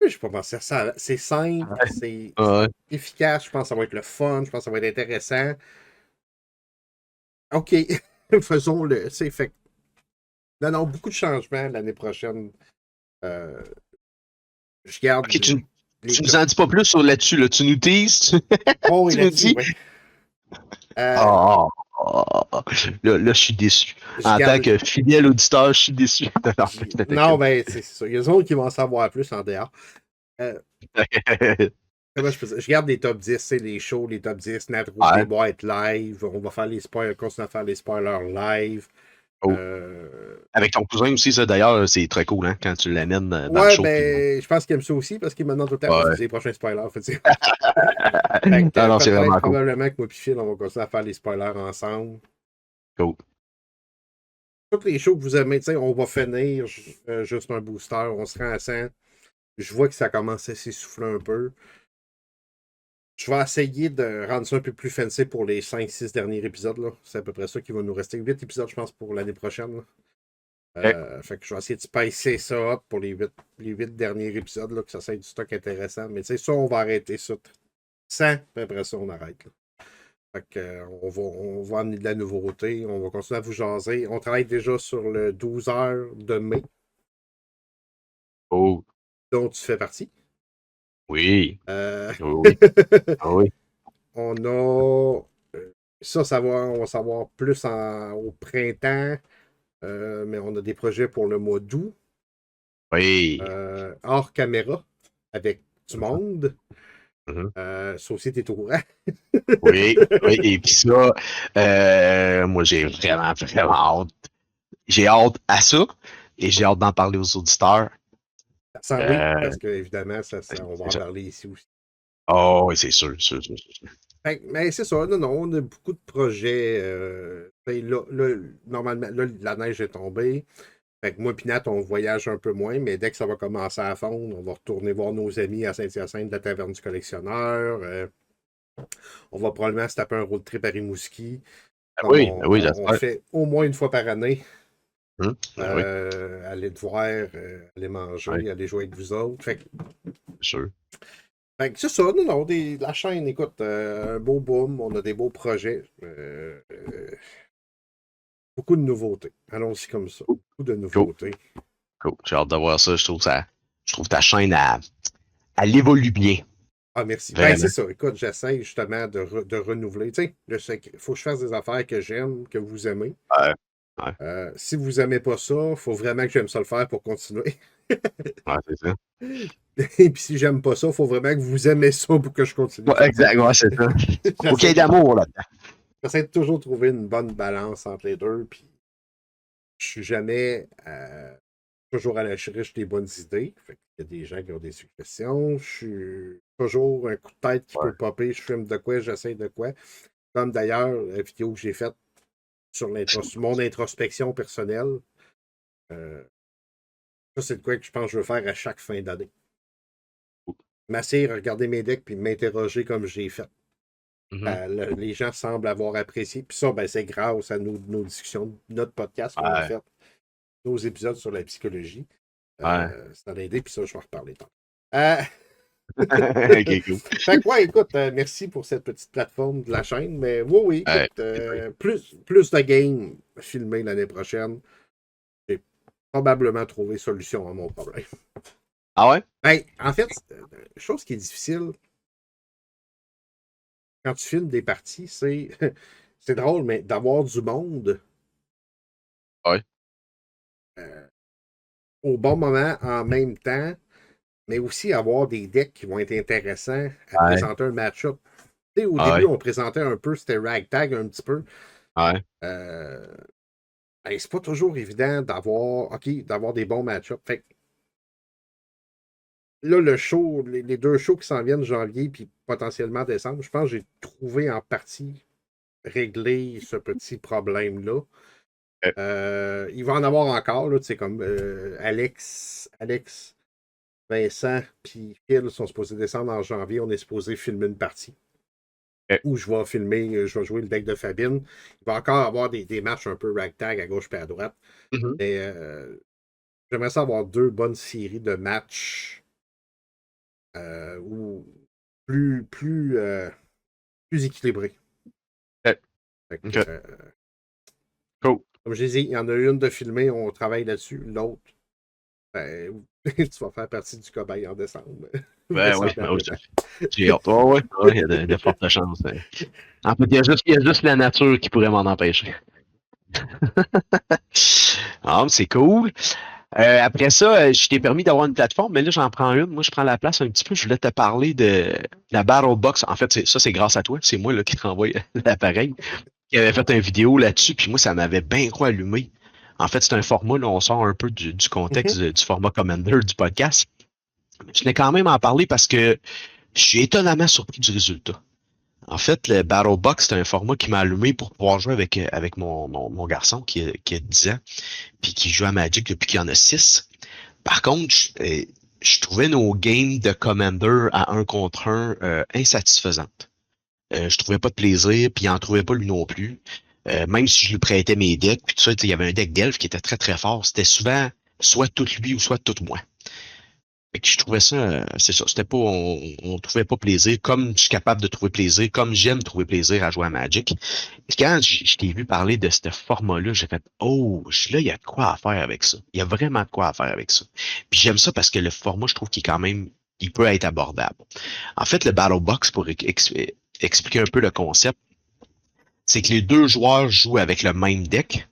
S2: je n'ai pas pensé à ça. C'est simple, c'est
S1: Ouais.
S2: efficace, je pense que ça va être le fun, je pense que ça va être intéressant. OK, faisons-le. Fait non, beaucoup de changements l'année prochaine. Je garde
S1: OK, tu
S2: les
S1: nous en dis pas plus là-dessus. Là. Tu nous teases.
S2: Oh,
S1: Tu nous
S2: là-dessus,
S1: dis.
S2: oui.
S1: Ah, là, je suis déçu.
S2: Je
S1: En tant
S2: garde.
S1: que fidèle auditeur, je suis déçu.
S2: Non, ben, c'est ça. Il y a des autres qui vont en savoir plus en dehors. Comment je peux dire? Je garde les top 10, les shows, les top 10, Nat Rouge,
S1: Ouais.
S2: les boîtes live. On va faire les spoilers, continuer à faire les spoilers live.
S1: Oh. Avec ton cousin aussi, ça, d'ailleurs, c'est très cool, hein, quand tu l'amènes dans le
S2: Ouais,
S1: show.
S2: ben, je pense qu'il aime ça aussi parce qu'il me demande tout le temps
S1: Ouais.
S2: c'est les prochains spoilers. Fait que,
S1: non, c'est vraiment cool.
S2: probablement que moi et Phil, on va continuer à faire les spoilers ensemble.
S1: Cool.
S2: Toutes les shows que vous aimez, on va finir juste un booster, on se rend à 100. Je vois que ça commence à s'essouffler un peu. Je vais essayer de rendre ça un peu plus fancy pour les 5-6 derniers épisodes. Là. C'est à peu près ça qui va nous rester. 8 épisodes, je pense, pour l'année prochaine. Fait que je vais essayer de spicer ça up pour les 8 derniers épisodes, là, que ça soit du stock intéressant. Mais tu sais, ça, on va arrêter ça. 100, puis après ça, on arrête. Fait que, on va amener de la nouveauté, on va continuer à vous jaser. On travaille déjà sur le 12 heures de mai,
S1: Oh,
S2: dont tu fais partie.
S1: oui.
S2: Euh,
S1: Oui. Ah oui.
S2: on a on va savoir plus au printemps, mais on a des projets pour le mois d'août,
S1: Oui.
S2: hors caméra, avec du monde.
S1: Mhm.
S2: Ça aussi, t'es au courant.
S1: Oui, oui. Et puis ça, moi, j'ai vraiment, vraiment hâte. J'ai hâte à ça et j'ai hâte d'en parler aux auditeurs.
S2: Oui,
S1: Euh,
S2: parce qu'évidemment, on va
S1: c'est
S2: en
S1: ça.
S2: parler ici aussi.
S1: Oh, oui, c'est sûr, sûr.
S2: Mais c'est ça, non, on a beaucoup de projets. Là, normalement, là, la neige est tombée. Fait que moi et Nat, on voyage un peu moins, mais dès que ça va commencer à fondre, on va retourner voir nos amis à Saint-Hyacinthe de la Taverne du Collectionneur. On va probablement se taper un road trip à Rimouski, comme
S1: Ben oui,
S2: on
S1: j'espère.
S2: fait au moins une fois par année.
S1: Ben oui,
S2: Aller te voir, aller
S1: ouais,
S2: manger, aller jouer avec vous autres.
S1: c'est sûr.
S2: Fait que c'est ça, non, la chaîne, écoute, un beau boom, on a des beaux projets. Beaucoup de nouveautés. Allons-y comme ça.
S1: Cool,
S2: Beaucoup de
S1: cool,
S2: nouveautés.
S1: cool. J'ai hâte de voir ça. Je trouve ta chaîne, elle évolue bien.
S2: Ah, merci. Ben,
S1: Vraiment.
S2: c'est ça. Écoute, j'essaie justement de renouveler. Tu sais, je sais qu'il faut que je fasse des affaires que j'aime, que vous aimez.
S1: Ouais, ouais,
S2: Si vous aimez pas ça, il faut vraiment que j'aime ça le faire pour continuer.
S1: ouais, c'est ça.
S2: Et puis si j'aime pas ça, il faut vraiment que vous aimez ça pour que je continue de
S1: Ouais,
S2: faire ça.
S1: exact, ouais, c'est ça. Faut qu'il y ait
S2: J'essaie
S1: d'amour là-dedans.
S2: j'essaie de toujours trouver une bonne balance entre les deux. Puis je suis jamais toujours à la recherche des bonnes idées. Fait qu'il y a des gens qui ont des suggestions. Je suis toujours un coup de tête qui
S1: Ouais.
S2: peut popper. Je filme de quoi, j'essaie de quoi. Comme d'ailleurs, la vidéo que j'ai faite sur mon introspection personnelle. Euh, Ça, c'est de quoi que je pense que je veux faire à chaque fin d'année. M'asseoir, regarder mes decks puis m'interroger comme j'ai fait.
S1: Mhm.
S2: Les gens semblent avoir apprécié. Puis ça, ben, c'est grâce à nos discussions, notre podcast qu'on a
S1: Ouais,
S2: fait, nos épisodes sur la psychologie.
S1: ouais.
S2: Ça a aidé, puis ça, je vais en reparler tantôt. Euh,
S1: Ok, cool.
S2: Fait que, ouais, écoute, merci pour cette petite plateforme de la chaîne. Mais oui, oui,
S1: Ouais,
S2: écoute, plus de games filmés l'année prochaine. J'ai probablement trouvé solution à mon problème.
S1: ah ouais?
S2: Ben, en fait, chose qui est difficile quand tu filmes des parties, c'est c'est drôle, mais d'avoir du monde
S1: Ouais.
S2: euh, au bon moment en même temps, mais aussi avoir des decks qui vont être intéressants à
S1: Ouais.
S2: présenter un match-up. Tu sais, au
S1: Ah
S2: début,
S1: ouais.
S2: on présentait un peu, c'était ragtag un petit peu.
S1: Ouais.
S2: Euh, ben, c'est pas toujours évident d'avoir des bons match-ups. Fait que là, le show, les deux shows qui s'en viennent janvier puis potentiellement décembre, je pense que j'ai trouvé en partie réglé ce petit problème-là. Il va en avoir encore, là, tu sais, comme Alex, Vincent puis Phil sont supposés descendre en janvier. On est supposé filmer une partie
S1: Ok.
S2: où je vais filmer, je vais jouer le deck de Fabine. Il va encore avoir des matchs un peu ragtag à gauche et à droite.
S1: Mhm.
S2: Mais j'aimerais ça avoir deux bonnes séries de matchs ou plus équilibrés.
S1: Ok.
S2: Fait que,
S1: Ok. Cool.
S2: comme je disais, il y en a une de filmée, on travaille là-dessus. L'autre, ben, tu vas faire partie du cobaye en décembre.
S1: Ben oui, ben oui,
S2: Vraisemblablement.
S1: j'ai hâte. Ouais, ouais, ouais, il y a de fortes chances. Ouais. En fait, il y a juste la nature qui pourrait m'en empêcher. Ah, mais c'est cool. Après ça, je t'ai permis d'avoir une plateforme, mais là, j'en prends une. Moi, je prends la place un petit peu. Je voulais te parler de la Battle Box. En fait, ça, c'est grâce à toi. C'est moi là, qui t'envoie l'appareil. Qui avait fait une vidéo là-dessus, puis moi, ça m'avait bien quoi allumé. En fait, c'est un format, là, on sort un peu du contexte
S2: Mhm.
S1: du format Commander du podcast. Mais je tenais quand même à en parler parce que je suis étonnamment surpris du résultat. En fait, le Battle Box, c'est un format qui m'a allumé pour pouvoir jouer avec mon garçon qui a 10 ans, puis qui joue à Magic depuis qu'il en a 6. Par contre, je trouvais nos games de Commander à un contre un insatisfaisantes. Je trouvais pas de plaisir, puis il en trouvait pas lui non plus. Même si je lui prêtais mes decks, puis tout ça, il y avait un deck d'elfe qui était très très fort. C'était souvent soit tout lui ou soit tout moi. Fait que je trouvais ça, c'est ça, c'était pas, on trouvait pas plaisir, comme je suis capable de trouver plaisir, comme j'aime trouver plaisir à jouer à Magic. Puis quand je t'ai vu parler de ce format-là, j'ai fait, oh, là, il y a de quoi à faire avec ça. Il y a vraiment de quoi à faire avec ça. Puis j'aime ça parce que le format, je trouve qu'il est quand même, il peut être abordable. En fait, le Battle Box, pour expliquer un peu le concept, c'est que les deux joueurs jouent avec le même deck.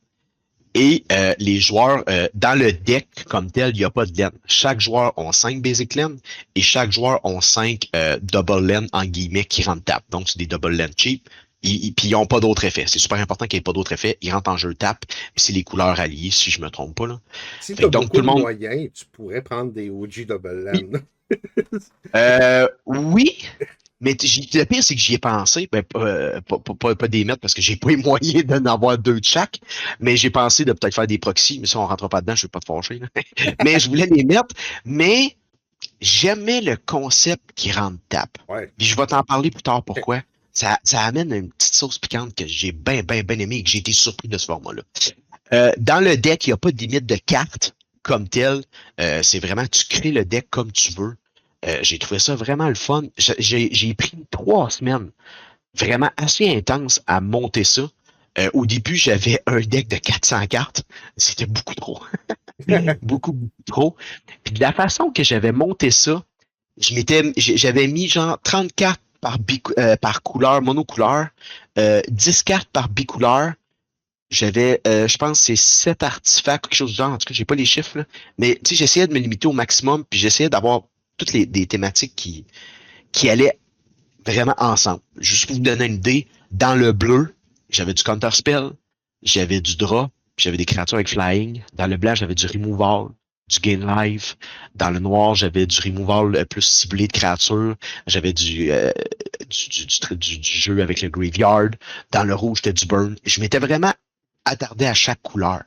S1: Et les joueurs, dans le deck comme tel, il n'y a pas de laine. Chaque joueur a 5 basic lanes et chaque joueur a 5 double lanes en guillemets qui rentrent tap. Donc, c'est des double lanes cheap. Puis ils n'ont pas d'autres effets. C'est super important qu'il n'y ait pas d'autres effets. Ils rentrent en jeu tap. Puis c'est les couleurs alliées, si je me trompe pas. Là.
S2: Si
S1: Fait
S2: tu as
S1: que donc,
S2: beaucoup
S1: tout
S2: de
S1: le monde.
S2: moyens, tu pourrais prendre des OG Double
S1: Oui,
S2: Land.
S1: oui, mais le pire, c'est que j'y ai pensé. Ben, pas des mettre parce que j'ai pas les moyens d'en avoir 2 de chaque. Mais j'ai pensé de peut-être faire des proxys. Mais ça, on rentre pas dedans. Je vais pas te fâcher. Là. Mais je voulais les mettre. Mais j'aimais le concept qui rentre tap.
S2: Ouais.
S1: Puis je vais t'en parler plus tard pourquoi. Ça amène une petite sauce piquante que j'ai bien aimé et que j'ai été surpris de ce format-là. Dans le deck, il n'y a pas de limite de cartes comme tel. C'est vraiment, tu crées le deck comme tu veux. J'ai trouvé ça vraiment le fun. J'ai pris 3 semaines vraiment assez intenses à monter ça. Au début, j'avais un deck de 400 cartes. C'était beaucoup trop. Beaucoup trop. Puis de la façon que j'avais monté ça, j'avais mis genre 30 cartes par couleur, monocouleur, 10 cartes par bicouleur. J'avais, je pense, c'est 7 artefacts, quelque chose du genre. En tout cas, j'ai pas les chiffres, là. Mais tu sais, j'essayais de me limiter au maximum, puis j'essayais d'avoir toutes des thématiques qui allaient vraiment ensemble. Juste pour vous donner une idée, dans le bleu, j'avais du counter spell, j'avais du draw, puis j'avais des créatures avec flying. Dans le blanc, j'avais du removal, du gain life. Dans le noir, j'avais du removal plus ciblé de créatures. J'avais du jeu avec le graveyard. Dans le rouge, c'était du burn. Je m'étais vraiment attardé à chaque couleur.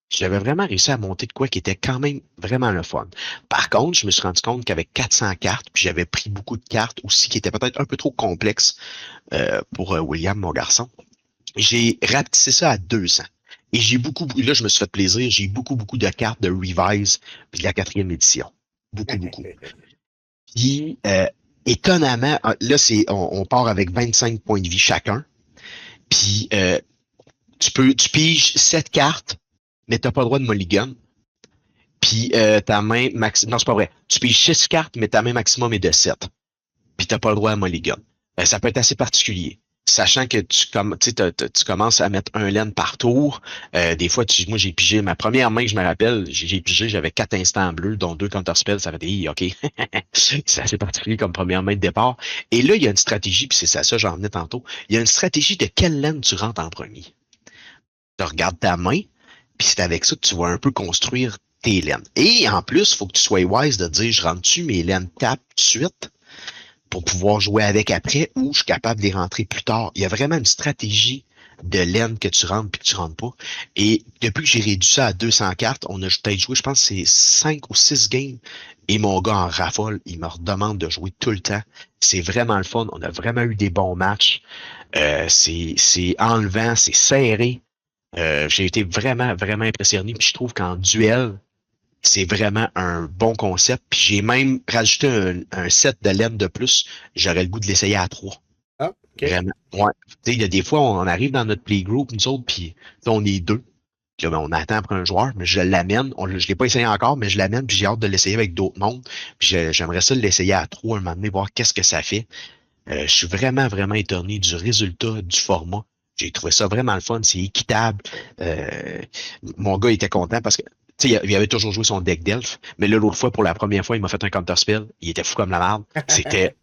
S1: J'avais vraiment réussi à monter de quoi qui était quand même vraiment le fun. Par contre, je me suis rendu compte qu'avec 400 cartes, puis j'avais pris beaucoup de cartes aussi qui étaient peut-être un peu trop complexes pour William, mon garçon. J'ai rapetissé ça à 200. Et là, je me suis fait plaisir, j'ai beaucoup de cartes de Revise puis de la 4e édition. Beaucoup. Puis, étonnamment, là, on part avec 25 points de vie chacun. Puis, tu piges 7 cartes, mais t'as pas le droit de mulligan. Puis ta main maximum. Non, c'est pas vrai. Tu piges 6 cartes, mais ta main maximum est de 7. Puis t'as pas le droit à mulligan. Ça peut être assez particulier. Sachant que tu commences à mettre un laine par tour. Des fois, moi j'ai pigé ma première main que je me rappelle, j'ai pigé, j'avais 4 instants bleus, dont 2 counterspells, ça fait des OK. C'est assez particulier comme première main de départ. Et là, il y a une stratégie, puis c'est ça, j'en venais tantôt. Il y a une stratégie de quelle laine tu rentres en premier. Tu regardes ta main, puis c'est avec ça que tu vas un peu construire tes laines. Et en plus, il faut que tu sois wise de dire, je rentre-tu mes laines tap tout de suite pour pouvoir jouer avec après ou je suis capable de les rentrer plus tard. Il y a vraiment une stratégie de laine que tu rentres puis que tu rentres pas. Et depuis que j'ai réduit ça à 200 cartes, on a peut-être joué, je pense, c'est 5 ou 6 games. Et mon gars en raffole, il me redemande de jouer tout le temps. C'est vraiment le fun. On a vraiment eu des bons matchs. C'est enlevant, c'est serré. J'ai été vraiment impressionné. Puis je trouve qu'en duel, c'est vraiment un bon concept. Puis j'ai même rajouté un set de laine de plus. J'aurais le goût de l'essayer à 3.
S2: Ah, OK.
S1: Vraiment. Ouais. Tu sais, il y a des fois, on arrive dans notre playgroup, nous autres, puis on est 2. Puis là, on attend pour un joueur, mais je l'amène. Je ne l'ai pas essayé encore, mais je l'amène, puis j'ai hâte de l'essayer avec d'autres mondes. Puis j'aimerais ça l'essayer à 3 un moment donné, voir qu'est-ce que ça fait. Je suis vraiment étonné du résultat du format. J'ai trouvé ça vraiment le fun, c'est équitable. Mon gars était content parce que tu sais, il avait toujours joué son deck d'elfe, mais là, l'autre fois, pour la première fois, il m'a fait un counterspell. Il était fou comme la merde. C'était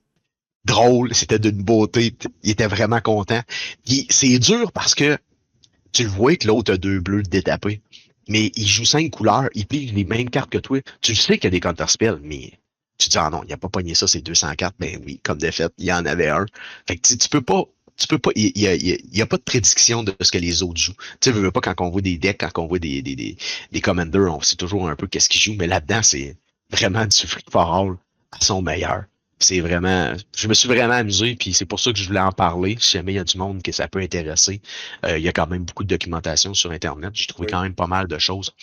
S1: drôle, c'était d'une beauté. Il était vraiment content. Puis c'est dur parce que tu le vois que l'autre a 2 bleus détapés. Mais il joue 5 couleurs, il pige les mêmes cartes que toi. Tu le sais qu'il y a des counterspells, mais tu te dis, ah non, il n'a pas pogné ça, c'est 204. Ben oui, comme de fait, il y en avait un. Fait que tu peux pas, il y a pas de prédiction de ce que les autres jouent. Tu sais, veux pas quand on voit des decks, quand on voit des commanders, on sait toujours un peu qu'est-ce qu'ils jouent, mais là-dedans, c'est vraiment du free for all à son meilleur. C'est vraiment, je me suis vraiment amusé, puis c'est pour ça que je voulais en parler. Si jamais il y a du monde que ça peut intéresser, il y a quand même beaucoup de documentation sur Internet. J'ai trouvé
S2: Oui.
S1: quand même pas mal de choses.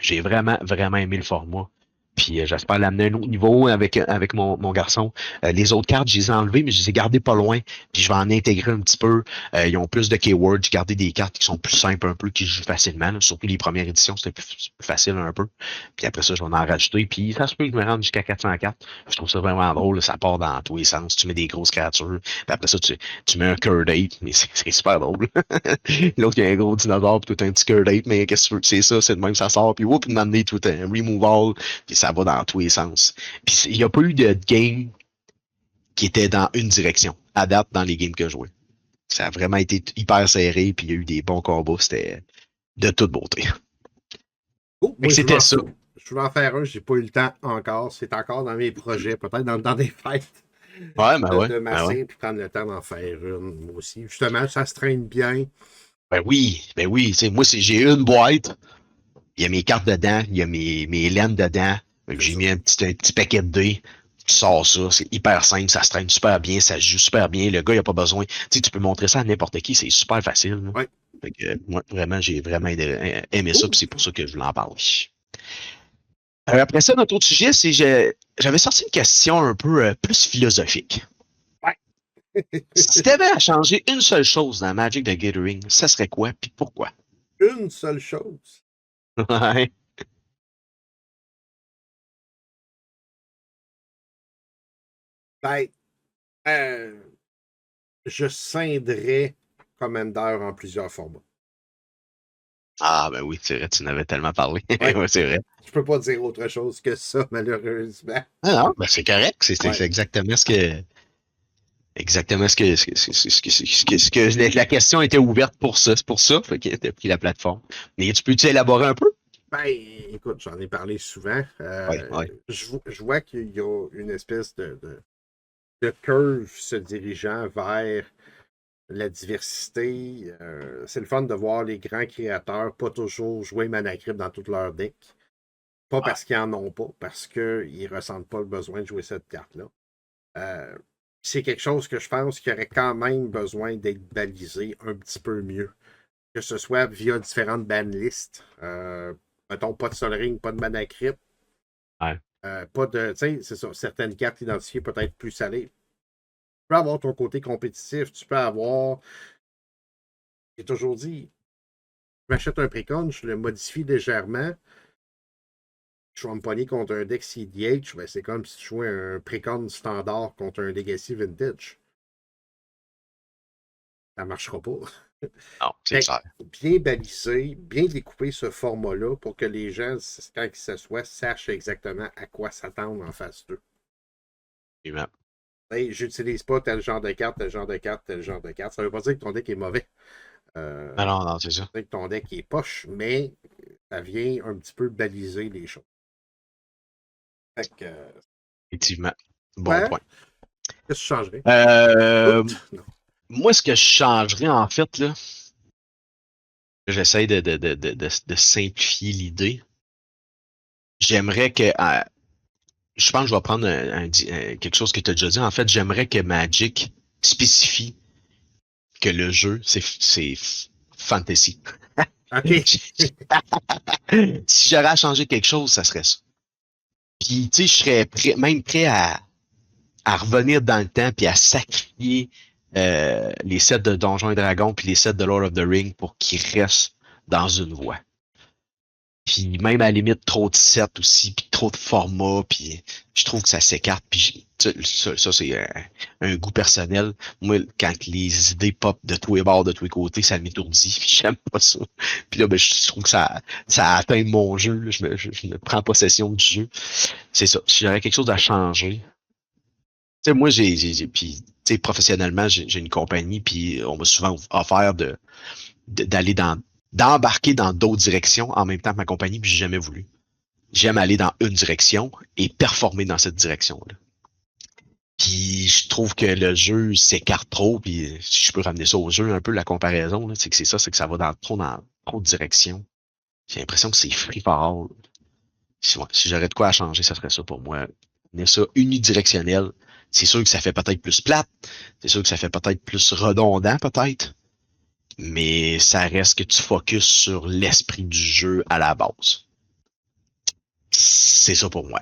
S1: J'ai vraiment aimé le format. Puis j'espère l'amener à un autre niveau avec mon garçon. Les autres cartes, je les ai enlevées, mais je les ai gardées pas loin. Puis je vais en intégrer un petit peu. Ils ont plus de keywords. J'ai gardé des cartes qui sont plus simples un peu, qui jouent facilement. Là. Surtout les premières éditions, c'était plus facile un peu. Puis après ça, je vais en rajouter. Puis ça se peut que je me rende jusqu'à 400 cartes. Je trouve ça vraiment drôle. Là. Ça part dans tous les sens. Tu mets des grosses créatures. Puis après ça, tu mets un Curdate. Mais c'est super drôle. L'autre, il y a un gros dinosaure, puis tout un petit Curdate. Mais qu'est-ce que tu veux? C'est ça, c'est de même, ça sort. Puis whoop, m'amener tout un removal. Puis ça va dans tous les sens. Puis il n'y a pas eu de game qui était dans une direction, à date, dans les games que je jouais. Ça a vraiment été hyper serré, puis il y a eu des bons combats. C'était de toute beauté.
S2: Oh, moi,
S1: c'était ça.
S2: Je vais en faire un, j'ai pas eu le temps encore. C'est encore dans mes projets, peut-être dans des fêtes.
S1: Ouais, ben ouais.
S2: De masser,
S1: Ben ouais.
S2: puis prendre le temps d'en faire une, moi aussi. Justement, ça se traîne bien.
S1: Ben oui. Moi, j'ai une boîte. Il y a mes cartes dedans, il y a mes laines dedans. J'ai mis un petit paquet de dés. Tu sors ça, c'est hyper simple, ça se traîne super bien, ça se joue super bien. Le gars, il a pas besoin. Tu peux montrer ça à n'importe qui, c'est super facile.
S2: Ouais.
S1: Fait que, moi, vraiment, j'ai vraiment aimé ça, puis c'est pour ça que je voulais en parler. Après ça, notre autre sujet, c'est j'avais sorti une question un peu plus philosophique.
S2: Ouais.
S1: Si tu avais à changer une seule chose dans Magic the Gathering, ça serait quoi, puis pourquoi?
S2: Une seule chose.
S1: Ouais.
S2: Ben, je scinderais Commander en plusieurs formats.
S1: Ah, ben oui, c'est vrai, tu en avais tellement parlé.
S2: Ouais.
S1: Ouais, c'est vrai.
S2: Je peux pas dire autre chose que ça, malheureusement.
S1: Ah non, ben c'est correct. C'est
S2: Ouais.
S1: exactement ce que. Exactement la question était ouverte pour ça. C'est pour ça que tu as pris la plateforme. Mais tu peux-tu élaborer un peu?
S2: Ben, écoute, j'en ai parlé souvent.
S1: Ouais.
S2: Je vois qu'il y a une espèce de curve se dirigeant vers la diversité. C'est le fun de voir les grands créateurs pas toujours jouer Mana Crypt dans tout leur deck. Pas parce qu'ils en ont pas, parce qu'ils ne ressentent pas le besoin de jouer cette carte-là. C'est quelque chose que je pense qui aurait quand même besoin d'être balisé un petit peu mieux. Que ce soit via différentes banlists. Mettons, pas de Sol Ring, pas de Mana Crypt.
S1: Ouais.
S2: Pas de. Tu sais, c'est ça. Certaines cartes identifiées peut-être plus salées. Tu peux avoir ton côté compétitif. Tu peux avoir. J'ai toujours dit, je m'achète un précon, je le modifie légèrement. Je vais me pogner contre un deck CDH. Ben c'est comme si tu jouais un précon standard contre un Legacy Vintage. Ça ne marchera pas.
S1: Non, c'est clair.
S2: Bien baliser, bien découper ce format-là pour que les gens, quand ils s'assoient, sachent exactement à quoi s'attendre en phase 2. Hey, j'utilise pas tel genre de carte, tel genre de carte, tel genre de carte. Ça veut pas dire que ton deck est mauvais.
S1: Non, c'est ça.
S2: Ça veut dire que ton deck est poche, mais ça vient un petit peu baliser les choses. Fait que,
S1: Effectivement. Bon
S2: ouais.
S1: point.
S2: Qu'est-ce que tu changerais?
S1: Moi, ce que je changerais, en fait, là, j'essaie de simplifier l'idée. J'aimerais que. Je pense que je vais prendre quelque chose que tu as déjà dit. En fait, j'aimerais que Magic spécifie que le jeu, c'est fantasy.
S2: OK.
S1: Si j'aurais à changer quelque chose, ça serait ça. Puis, tu sais, je serais même prêt à revenir dans le temps puis à sacrifier les sets de Donjons et Dragons puis les sets de Lord of the Rings pour qu'ils restent dans une voie. Puis même à la limite, trop de sets aussi, puis trop de formats, puis je trouve que ça s'écarte. Puis ça c'est un goût personnel. Moi, quand les idées pop de tous les bords, de tous les côtés, ça m'étourdit, puis j'aime pas ça. Puis là, ben, je trouve que ça atteint mon jeu. Là. Je me prends possession du jeu. C'est ça. Si j'aurais quelque chose à changer. Tu sais, moi, puis, tu sais, professionnellement, j'ai une compagnie, puis on m'a souvent offert d'aller d'embarquer dans d'autres directions en même temps que ma compagnie, puis j'ai jamais voulu. J'aime aller dans une direction et performer dans cette direction-là. Puis je trouve que le jeu s'écarte trop, puis si je peux ramener ça au jeu un peu, la comparaison, c'est que c'est que ça va dans trop de directions. J'ai l'impression que c'est free for all. Si j'aurais de quoi à changer, ça serait ça pour moi. Mais ça unidirectionnel, c'est sûr que ça fait peut-être plus plate, c'est sûr que ça fait peut-être plus redondant, peut-être, mais ça reste que tu focuses sur l'esprit du jeu à la base. C'est ça pour moi.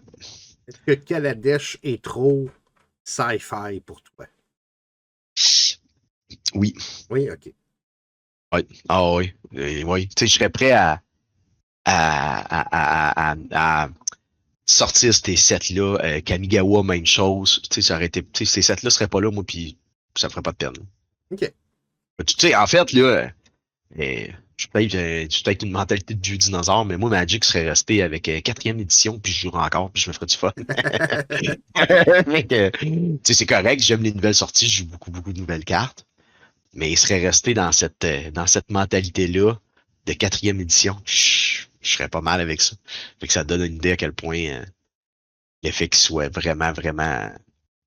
S2: Est-ce que Kaladesh est trop sci-fi pour toi?
S1: Oui.
S2: Oui, ok.
S1: Oui. Ah oui. Oui. Tu sais, je serais prêt à sortir ces sets-là. Kamigawa, même chose. Tu sais, ça aurait été. Tu sais, ces sets-là seraient pas là, moi, puis ça ferait pas de peine.
S2: Ok.
S1: Tu sais, en fait, là, je suis peut-être une mentalité de vieux dinosaure, mais moi, Magic serait resté avec 4e édition, puis je jouerais encore, puis je me ferais du fun. Fait que, tu sais, c'est correct, j'aime les nouvelles sorties, je joue beaucoup, beaucoup de nouvelles cartes, mais il serait resté dans cette mentalité-là de 4e édition. Je serais pas mal avec ça. Fait que ça donne une idée à quel point l'effet qu'il soit vraiment, vraiment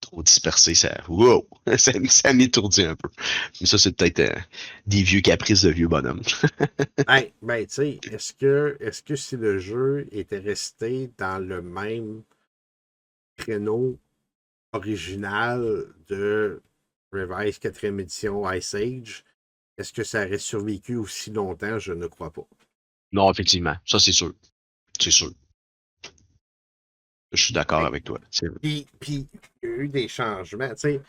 S1: trop dispersé, wow, ça m'étourdit un peu. Mais ça, c'est peut-être des vieux caprices de vieux bonhommes.
S2: Hey, ben, tu sais, est-ce que si le jeu était resté dans le même créneau original de Revised 4e édition Ice Age, est-ce que ça aurait survécu aussi longtemps? Je ne crois pas.
S1: Non, effectivement, ça c'est sûr. C'est sûr. Je suis d'accord
S2: Hey,
S1: avec toi.
S2: puis, il y a eu des changements. Tu sais,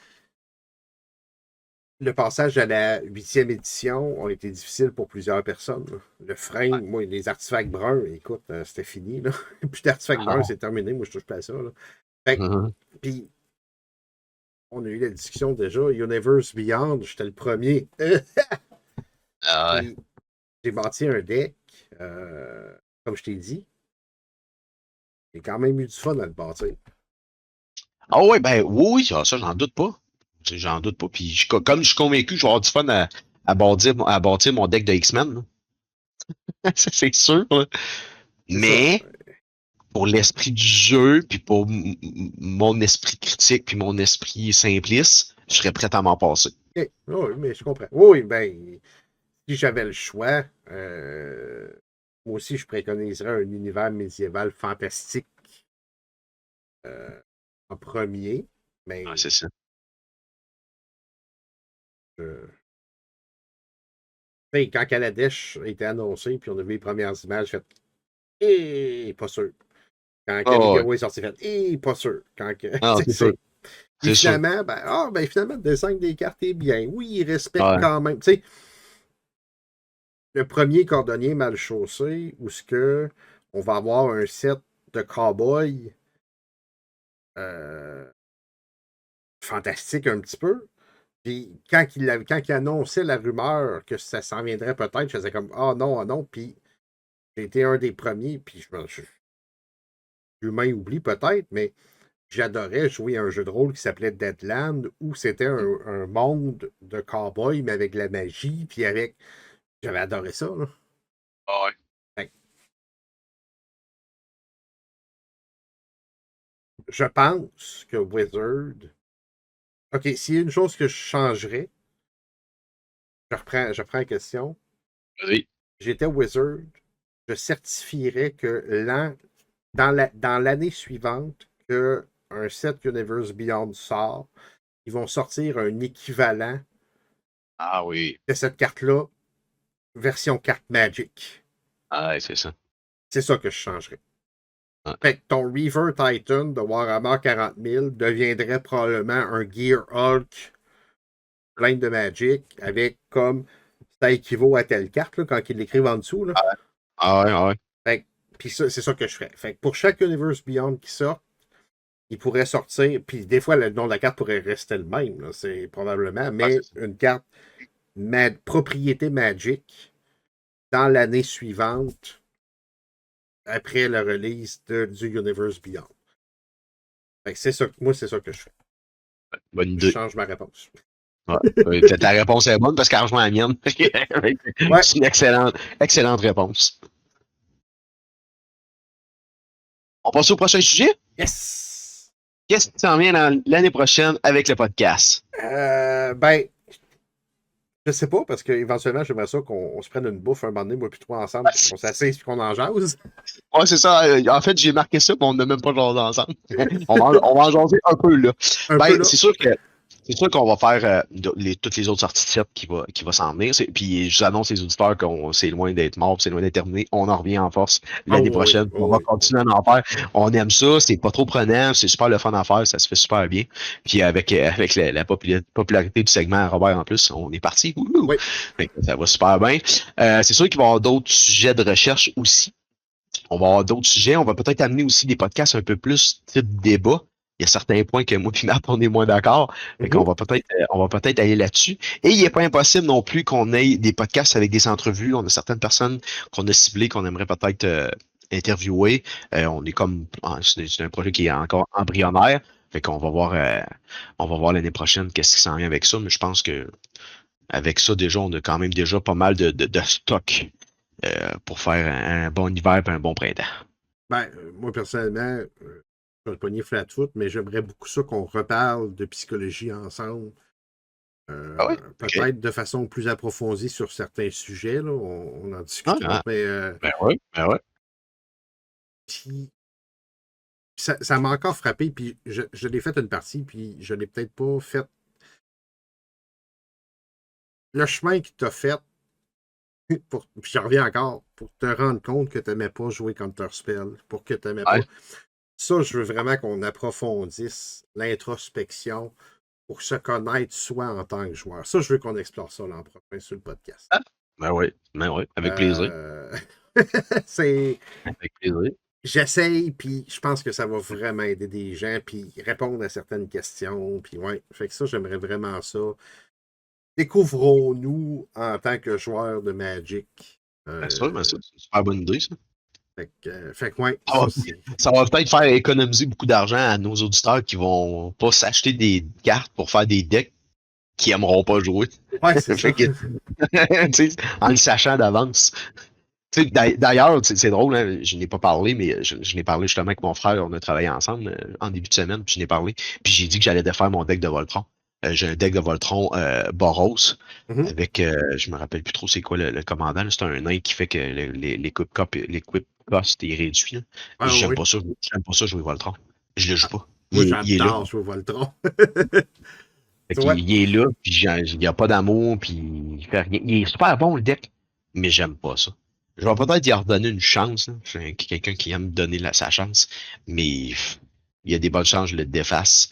S2: le passage à la 8e édition a été difficile pour plusieurs personnes. Là. Le frame, moi, les artefacts bruns, écoute, c'était fini. Là. Plus d'artefacts bruns, c'est terminé. Moi, je touche pas à ça. Là. Fait que,
S1: Mhm.
S2: puis, on a eu la discussion déjà. Universe Beyond, j'étais le premier.
S1: Ah ouais.
S2: Puis, j'ai bâti un deck, comme je t'ai dit. J'ai quand même eu du fun à le bâtir.
S1: Ah ouais, ben oui, ça, j'en doute pas. J'en doute pas. Puis comme je suis convaincu que je vais avoir du fun à bâtir mon deck de X-Men. Là. Ça, c'est sûr. Là.
S2: C'est ça.
S1: Mais pour l'esprit du jeu, puis pour mon esprit critique, puis mon esprit simpliste, je serais prêt à m'en passer.
S2: Okay. Oui, mais je comprends. Oui, ben, si j'avais le choix, moi aussi, je préconiserais un univers médiéval fantastique en premier. Mais
S1: Ah, c'est ça.
S2: quand Kaladesh a été annoncé, puis on a vu les premières images, j'ai fait pas sûr. Quand
S1: Ah ouais.
S2: Kamigawa est sorti, j'ai fait pas sûr.
S1: Ah, c'est sûr.
S2: Puis
S1: C'est sûr.
S2: finalement, finalement, le design des cartes est bien. Oui, il respecte
S1: Ouais.
S2: quand même. Tu sais, le premier cordonnier mal chaussé, où ce que on va avoir un set de cow-boy fantastique un petit peu. Puis quand il annonçait la rumeur que ça s'en viendrait peut-être, je faisais comme ah non, ah non. Puis j'ai été un des premiers, puis l'humain oublie peut-être, mais j'adorais jouer à un jeu de rôle qui s'appelait Deadland, où c'était un monde de cow-boy, mais avec de la magie, puis avec. J'avais adoré ça, là.
S1: Ah ouais.
S2: Fait que je pense que Wizard. OK, s'il y a une chose que je changerais, je reprends la question.
S1: Vas-y.
S2: J'étais Wizard, je certifierais que dans l'année suivante que un set Universe Beyond sort, ils vont sortir un équivalent
S1: Ah oui.
S2: de cette carte-là, version carte Magic.
S1: Ah ouais, c'est ça.
S2: C'est ça que je changerais.
S1: Ouais.
S2: Fait que ton Reaver Titan de Warhammer 40 000 deviendrait probablement un Gear Hulk plein de Magic avec comme ça équivaut à telle carte là, quand ils l'écrivent en dessous. Là.
S1: Ah ouais, ah ouais.
S2: Fait que, puis ça, c'est ça que je ferais. Fait que pour chaque Universe Beyond qui sort, il pourrait sortir, puis des fois le nom de la carte pourrait rester le même, là, c'est probablement, mais une carte propriété Magic dans l'année suivante après la release du Universe Beyond. Fait que c'est ça, moi, c'est ça que je fais.
S1: Bonne
S2: Je
S1: idée.
S2: change ma réponse.
S1: Ouais. Ta réponse est bonne parce qu'elle rejoint la mienne.
S2: Ouais.
S1: C'est une excellente réponse. On passe au prochain sujet?
S2: Yes!
S1: Qu'est-ce qui s'en vient l'année prochaine avec le podcast?
S2: Ben, je sais pas, parce qu'éventuellement, j'aimerais ça qu'on se prenne une bouffe un moment donné, moi puis toi ensemble, qu'on s'assise et qu'on en jase.
S1: Ouais, c'est ça. En fait, j'ai marqué ça, mais on n'a même pas jasé ensemble. On va en jaser un peu, là.
S2: Un peu
S1: Ben,
S2: là.
S1: c'est sûr que C'est sûr qu'on va faire toutes les autres sorties de set qui va s'en venir. Puis j'annonce aux auditeurs qu'on c'est loin d'être mort, c'est loin d'être terminé. On en revient en force
S2: Ah
S1: l'année
S2: oui,
S1: prochaine.
S2: oui,
S1: On va
S2: oui.
S1: continuer à en faire. On aime ça, c'est pas trop prenant, c'est super le fun à faire, ça se fait super bien. Puis avec la popularité du segment Robert en plus, on est parti. Wouhou!
S2: Oui.
S1: Fait que ça va super bien. C'est sûr qu'il va y avoir d'autres sujets de recherche aussi. On va avoir d'autres sujets. On va peut-être amener aussi des podcasts un peu plus type débat. Il y a certains points que moi et Matt, on est moins d'accord. Fait qu'on
S2: Mhm.
S1: va peut-être aller là-dessus. Et il n'est pas impossible non plus qu'on ait des podcasts avec des entrevues. On a certaines personnes qu'on a ciblées, qu'on aimerait peut-être interviewer. On est comme, c'est un projet qui est encore embryonnaire. Fait qu'on on va voir l'année prochaine qu'est-ce qui s'en vient avec ça. Mais je pense que avec ça, déjà, on a quand même déjà pas mal de stock pour faire un bon hiver et un bon printemps.
S2: Ben, moi, personnellement, je vais le pogner flat-foot, mais j'aimerais beaucoup ça qu'on reparle de psychologie ensemble.
S1: Ah oui? OK.
S2: Peut-être de façon plus approfondie sur certains sujets, là, on en
S1: Ah,
S2: discutera,
S1: ah,
S2: mais
S1: ben oui, ben oui.
S2: puis ça m'a encore frappé, puis je l'ai fait une partie, puis je l'ai peut-être pas fait. Le chemin que tu as fait, puis je reviens encore, pour te rendre compte que tu n'aimais pas jouer Counterspell, pour que tu n'aimais
S1: Ouais.
S2: pas. Ça, je veux vraiment qu'on approfondisse l'introspection pour se connaître soi en tant que joueur. Ça, je veux qu'on explore ça l'an prochain sur le podcast.
S1: Ah, ben oui, avec plaisir.
S2: Euh, c'est.
S1: Avec plaisir.
S2: J'essaye, puis je pense que ça va vraiment aider des gens, puis répondre à certaines questions, puis ouais. Fait que ça, j'aimerais vraiment ça. Découvrons-nous en tant que joueurs de Magic.
S1: Ben sûr, ben ça, c'est une super bonne idée, ça.
S2: Fait que ouais,
S1: Ça va,
S2: ça c'est.
S1: ça va peut-être faire économiser beaucoup d'argent à nos auditeurs qui vont pas s'acheter des cartes pour faire des decks qui aimeront pas jouer.
S2: Ouais, c'est ça.
S1: Fait que, tu sais, en le sachant d'avance. Tu sais, d'ailleurs, c'est drôle, hein, je n'ai pas parlé, mais je n'ai parlé justement avec mon frère, on a travaillé ensemble en début de semaine, puis je n'ai parlé, puis j'ai dit que j'allais défaire mon deck de Voltron. J'ai un deck de Voltron Boros,
S2: Mhm.
S1: avec, je me rappelle plus trop c'est quoi le commandant, c'est un nain qui fait que l'équip cost est réduit. Là.
S2: Ah oui.
S1: J'aime pas ça jouer Voltron. Je le joue
S2: Ah,
S1: pas.
S2: moi,
S1: Il est là.
S2: j'adore jouer Voltron.
S1: Fait
S2: Tu vois?
S1: qu'il il est là, puis il n'y a pas d'amour, puis il fait rien. Il est super bon le deck, mais j'aime pas ça. Je vais peut-être y redonner une chance. Là. Je suis quelqu'un qui aime donner sa chance, mais il y a des bonnes chances que je le défasse.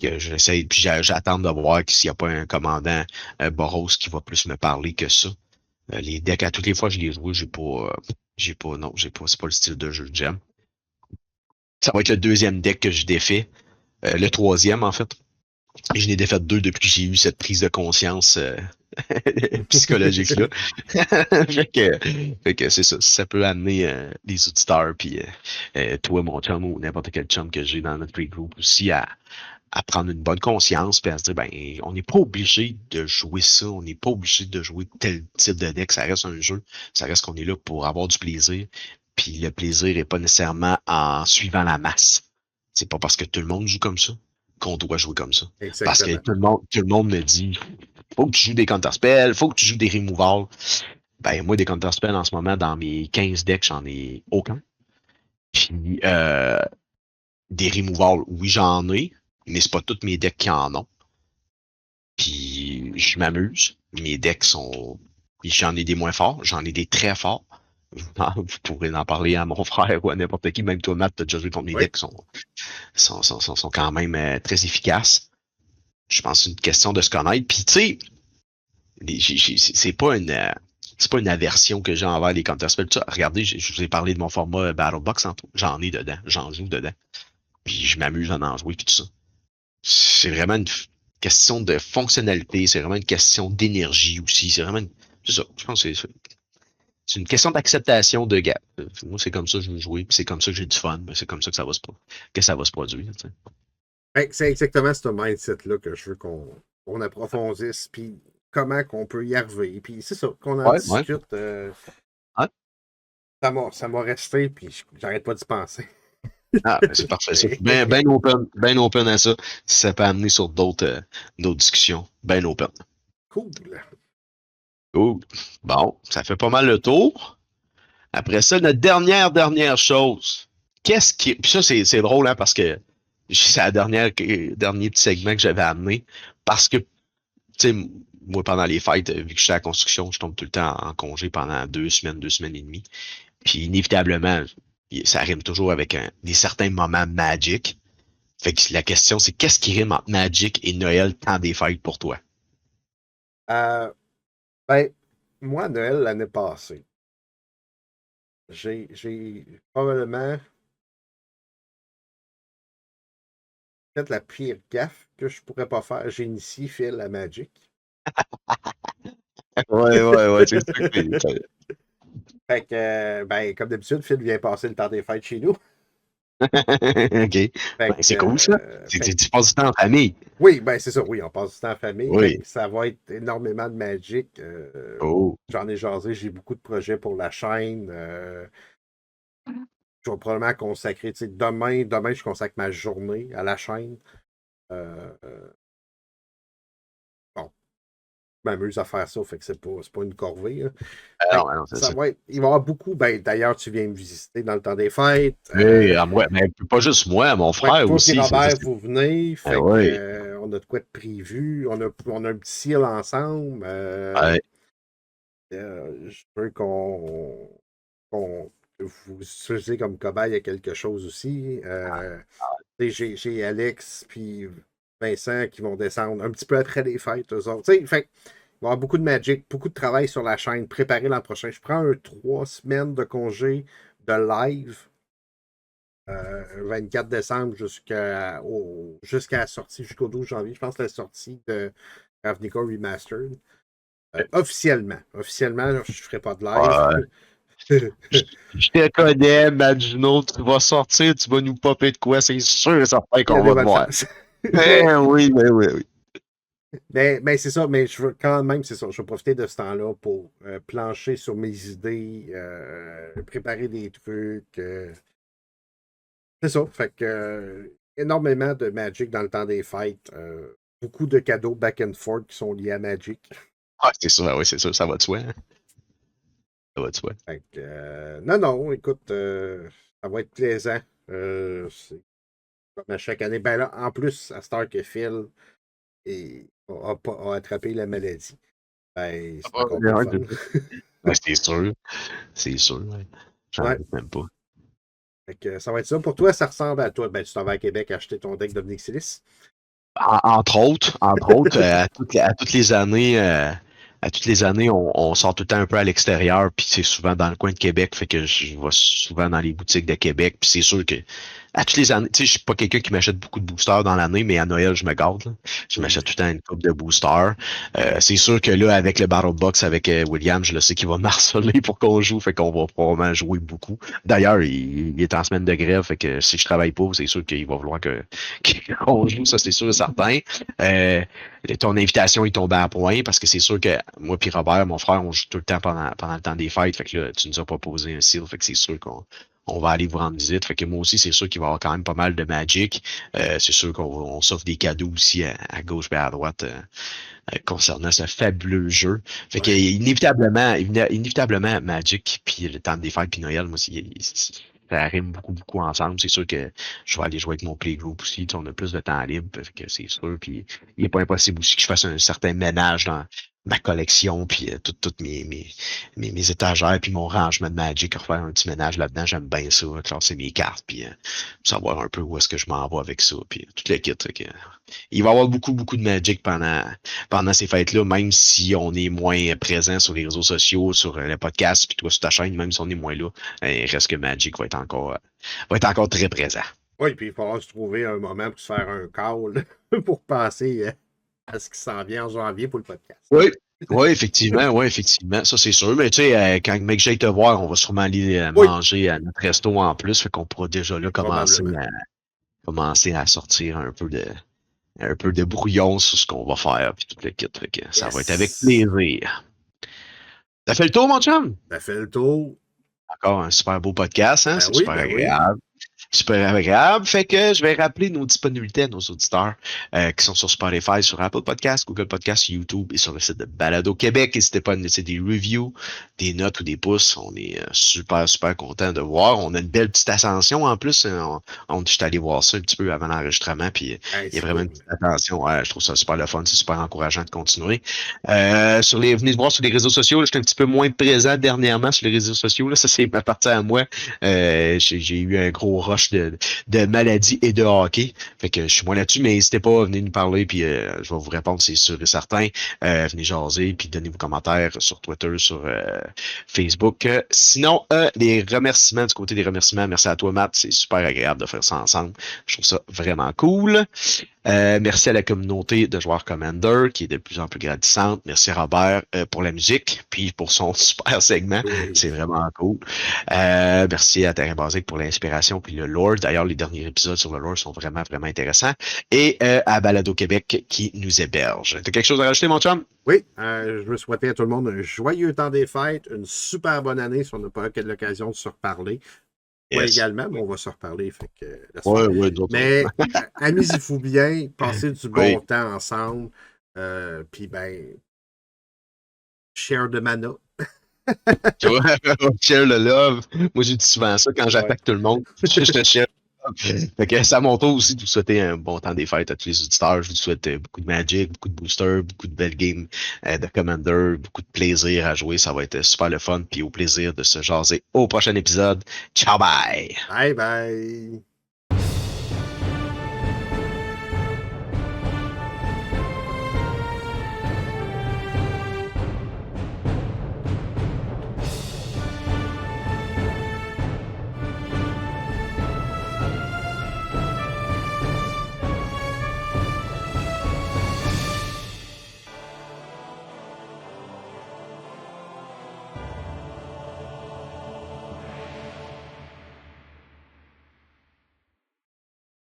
S1: Que j'essaie, puis j'attends de voir s'il n'y a pas un commandant Boros qui va plus me parler que ça. Les decks, à toutes les fois que je les joue, non, c'est pas le style de jeu que j'aime. Ça va être le deuxième deck que je défais. Le troisième, en fait. Et je n'ai défait deux depuis que j'ai eu cette prise de conscience psychologique-là. fait que c'est ça. Ça peut amener les auditeurs, puis toi, mon chum, ou n'importe quel chum que j'ai dans notre free group aussi, à prendre une bonne conscience, puis à se dire, ben, on n'est pas obligé de jouer ça, on n'est pas obligé de jouer tel type de deck. Ça reste un jeu, ça reste qu'on est là pour avoir du plaisir. Puis le plaisir n'est pas nécessairement en suivant la masse. C'est pas parce que tout le monde joue comme ça qu'on doit jouer comme ça. Parce que
S2: Exactement.
S1: tout le monde me dit faut que tu joues des counterspells, faut que tu joues des removals. Ben, moi, des counterspells en ce moment, dans mes 15 decks, j'en ai aucun. Puis, des removals, oui, j'en ai, mais c'est pas tous mes decks qui en ont. Puis, je m'amuse. Mes decks sont. J'en ai des moins forts, j'en ai des très forts. Vous pourrez en parler à mon frère ou à n'importe qui, même toi, Matt, t'as déjà joué contre mes
S2: Oui.
S1: decks sont quand même très efficaces. Je pense que c'est une question de se connaître. Puis, tu sais, c'est pas une aversion que j'ai envers les counterspells. Regardez, je vous ai parlé de mon format Battlebox. J'en ai dedans. J'en joue dedans. Puis je m'amuse à en jouer. Puis tout ça. C'est vraiment une question de fonctionnalité. C'est vraiment une question d'énergie aussi. C'est ça. Je pense que c'est une question d'acceptation de gars. Moi, c'est comme ça que je veux jouer. Puis c'est comme ça que j'ai du fun. C'est comme ça que ça va se produire. Tu sais.
S2: C'est exactement ce mindset-là que je veux qu'on approfondisse, puis comment qu'on peut y arriver. Puis c'est ça, qu'on en
S1: Ouais.
S2: discute.
S1: Ouais.
S2: Ça m'a resté, puis j'arrête pas d'y penser.
S1: Ah, ben c'est parfait. Ça. Ben open à ça. Si ça peut amener sur d'autres discussions. Ben open.
S2: Cool.
S1: Cool. Bon, ça fait pas mal le tour. Après ça, notre dernière chose. Qu'est-ce qui. Puis ça, c'est drôle, hein, parce que c'est la dernier petit segment que j'avais amené parce que, tu sais, moi, pendant les fêtes, vu que je suis à la construction, je tombe tout le temps en congé pendant 2 semaines et demie. Puis inévitablement, ça rime toujours avec des certains moments magiques. Fait que la question, c'est qu'est-ce qui rime entre Magic et Noël, temps des fêtes pour toi?
S2: Euh, ben, moi, Noël, l'année passée, j'ai probablement fait la pire gaffe que je pourrais pas faire. J'ai initié Phil à Magic.
S1: Ouais, c'est ça que
S2: Fait que, ben, comme d'habitude, Phil vient passer le temps des fêtes chez nous.
S1: OK.
S2: Fait
S1: Ben, c'est cool, ça.
S2: fait
S1: Tu passes du temps en famille.
S2: oui, ben c'est ça, oui, on passe du temps en famille. Fait
S1: Oui.
S2: que ça va être énormément de Magic.
S1: Oh.
S2: J'en ai jasé, j'ai beaucoup de projets pour la chaîne. Je vais probablement consacrer, tu sais, demain, je consacre ma journée à la chaîne. Bon, je m'amuse à faire ça, fait que c'est pas une corvée, là. Fait que
S1: Non, c'est
S2: ça
S1: ça.
S2: va être, il va y avoir beaucoup, ben d'ailleurs, tu viens me visiter dans le temps des fêtes.
S1: Oui, à moi, mais pas juste moi, mon
S2: Ouais,
S1: frère
S2: toi et
S1: aussi.
S2: Robert, vous venez,
S1: Ben
S2: fait que,
S1: oui.
S2: on a de quoi de prévu, on a un petit ciel ensemble.
S1: Ouais.
S2: Je veux que vous utilisez comme cobaye à quelque chose aussi. Tu sais, j'ai Alex puis Vincent qui vont descendre un petit peu après les fêtes, eux autres. Tu sais, fait, il va y avoir beaucoup de Magic, beaucoup de travail sur la chaîne, préparer l'an prochain. Je prends 3 semaines de congé de live 24 décembre jusqu'à la sortie, jusqu'au 12 janvier. Je pense la sortie de Ravnica Remastered. Officiellement. Officiellement, je ne ferai pas de
S1: Ouais.
S2: live.
S1: Je te connais, Maginot, tu vas sortir, tu vas nous popper de quoi, c'est sûr et certain
S2: Il y a
S1: qu'on
S2: des
S1: va te
S2: bonnes
S1: voir.
S2: chances.
S1: Oui.
S2: Mais c'est ça, mais je veux quand même, c'est ça, je vais profiter de ce temps-là pour plancher sur mes idées, préparer des trucs. C'est ça, fait que énormément de Magic dans le temps des fêtes. Beaucoup de cadeaux back and forth qui sont liés à Magic.
S1: Ah, c'est ça, oui, c'est ça, ça va de soi. Hein. Ça va de soi.
S2: Fait que, non, écoute, ça va être plaisant. C'est comme à chaque année. Ben là, en plus, à Star que Phil a attrapé la maladie. Ben, c'est encore plus fun.
S1: Ouais, c'est sûr. C'est sûr, ouais. J'en
S2: Ouais.
S1: doute même pas.
S2: Fait que ça va être ça. Pour toi, ça ressemble à toi. Ben, tu t'en vas à Québec acheter ton deck d'Omnixilis.
S1: Entre autres, à toutes les années, on sort tout le temps un peu à l'extérieur, puis c'est souvent dans le coin de Québec, fait que je vais souvent dans les boutiques de Québec, puis c'est sûr que à toutes les années, tu sais, je suis pas quelqu'un qui m'achète beaucoup de boosters dans l'année, mais à Noël, je me gâte, là. Je m'achète tout le temps une coupe de boosters. C'est sûr que là, avec le Battle Box, avec William, je le sais qu'il va me harceler pour qu'on joue, fait qu'on va probablement jouer beaucoup. D'ailleurs, il est en semaine de grève, fait que si je travaille pas, c'est sûr qu'il va vouloir qu'on joue, ça c'est sûr et certain. Euh, Ton invitation est tombée à point parce que c'est sûr que moi puis Robert, mon frère, on joue tout le temps pendant le temps des fêtes. Fait que là, tu nous as proposé un seal, fait que c'est sûr qu'on va aller vous rendre visite. Fait que moi aussi, c'est sûr qu'il va y avoir quand même pas mal de Magic. C'est sûr qu'on s'offre des cadeaux aussi à gauche et à droite concernant ce fabuleux jeu. Fait que
S2: Ouais.
S1: inévitablement, Magic, puis le temps des fêtes, puis Noël, moi, ça rime beaucoup ensemble. C'est sûr que je vais aller jouer avec mon playgroup aussi. Tu sais, on a plus de temps libre, fait que c'est sûr. Puis il n'est pas impossible aussi que je fasse un certain ménage dans ma collection, puis toutes mes étagères, puis mon rangement de Magic, refaire un petit ménage là-dedans. J'aime bien ça, classer mes cartes, puis savoir un peu où est-ce que je m'en vais avec ça, puis tout le kit. Fait que, il va y avoir beaucoup de Magic pendant ces fêtes-là, même si on est moins présent sur les réseaux sociaux, sur le podcast, puis toi sur ta chaîne, même si on est moins là, il reste que Magic va être encore très présent.
S2: Oui, puis il va falloir se trouver un moment pour se faire un call pour penser à ce qui s'en vient en janvier pour le podcast.
S1: Oui, effectivement, ça c'est sûr. Mais tu sais, quand mec j'aille te voir, on va sûrement aller
S2: Oui,
S1: manger à notre resto en plus, fait qu'on pourra déjà là
S2: probablement.
S1: commencer à sortir un peu de brouillon sur ce qu'on va faire, puis tout le kit. Fait que ça va être avec
S2: Yes!
S1: plaisir. T'as fait le tour, mon chum?
S2: Ça fait le tour.
S1: Encore un super beau podcast, hein?
S2: Ben
S1: C'est
S2: oui,
S1: super
S2: ben oui.
S1: agréable. super agréable. Fait que je vais rappeler nos disponibilités à nos auditeurs qui sont sur Spotify, sur Apple Podcasts, Google Podcasts, YouTube et sur le site de Balado Québec. N'hésitez pas à nous laisser des reviews, des notes ou des pouces. On est super, super content de voir. On a une belle petite ascension en plus. Je suis allé voir ça un petit peu avant l'enregistrement. Puis
S2: Hey,
S1: il y a
S2: c'est
S1: vraiment
S2: cool.
S1: une petite attention. Ouais, je trouve ça super le fun. C'est super encourageant de continuer. Venez de voir sur les réseaux sociaux. Là, je suis un petit peu moins présent dernièrement sur les réseaux sociaux. Là. Ça, c'est ma partie à moi. J'ai eu un gros rush de maladies et de hockey. Fait que je suis moins là-dessus, mais n'hésitez pas à venir nous parler, puis je vais vous répondre, c'est sûr et certain. Venez jaser, puis donnez vos commentaires sur Twitter, sur Facebook. Sinon, les remerciements, du côté des remerciements, merci à toi, Matt. C'est super agréable de faire ça ensemble. Je trouve ça vraiment cool. Merci à la communauté de joueurs Commander qui est de plus en plus grandissante. Merci à Robert pour la musique, puis pour son super segment.
S2: Oui.
S1: C'est vraiment cool. Merci à Terrain Basique pour l'inspiration puis le lore. D'ailleurs, les derniers épisodes sur le lore sont vraiment, vraiment intéressants. Et à Balado Québec qui nous héberge. T'as quelque chose à rajouter, mon chum?
S2: Oui, je veux souhaiter à tout le monde un joyeux temps des fêtes, une super bonne année si on n'a pas eu l'occasion de se reparler. Moi
S1: Yes.
S2: également, mais on va se reparler. Fait que,
S1: Ouais, d'autres.
S2: mais amusez-vous bien, passez du bon
S1: Oui.
S2: temps ensemble. Puis ben, share de mana.
S1: Share le love. Moi, j'ai dit souvent ça quand j'attaque tout le monde. Je te share. Fait que c'est à mon tour aussi de vous souhaiter un bon temps des fêtes à tous les auditeurs. Je vous souhaite beaucoup de Magic, beaucoup de boosters, beaucoup de belles games de Commander, beaucoup de plaisir à jouer. Ça va être super le fun. Puis au plaisir de se jaser au prochain épisode. Ciao, bye!
S2: Bye bye!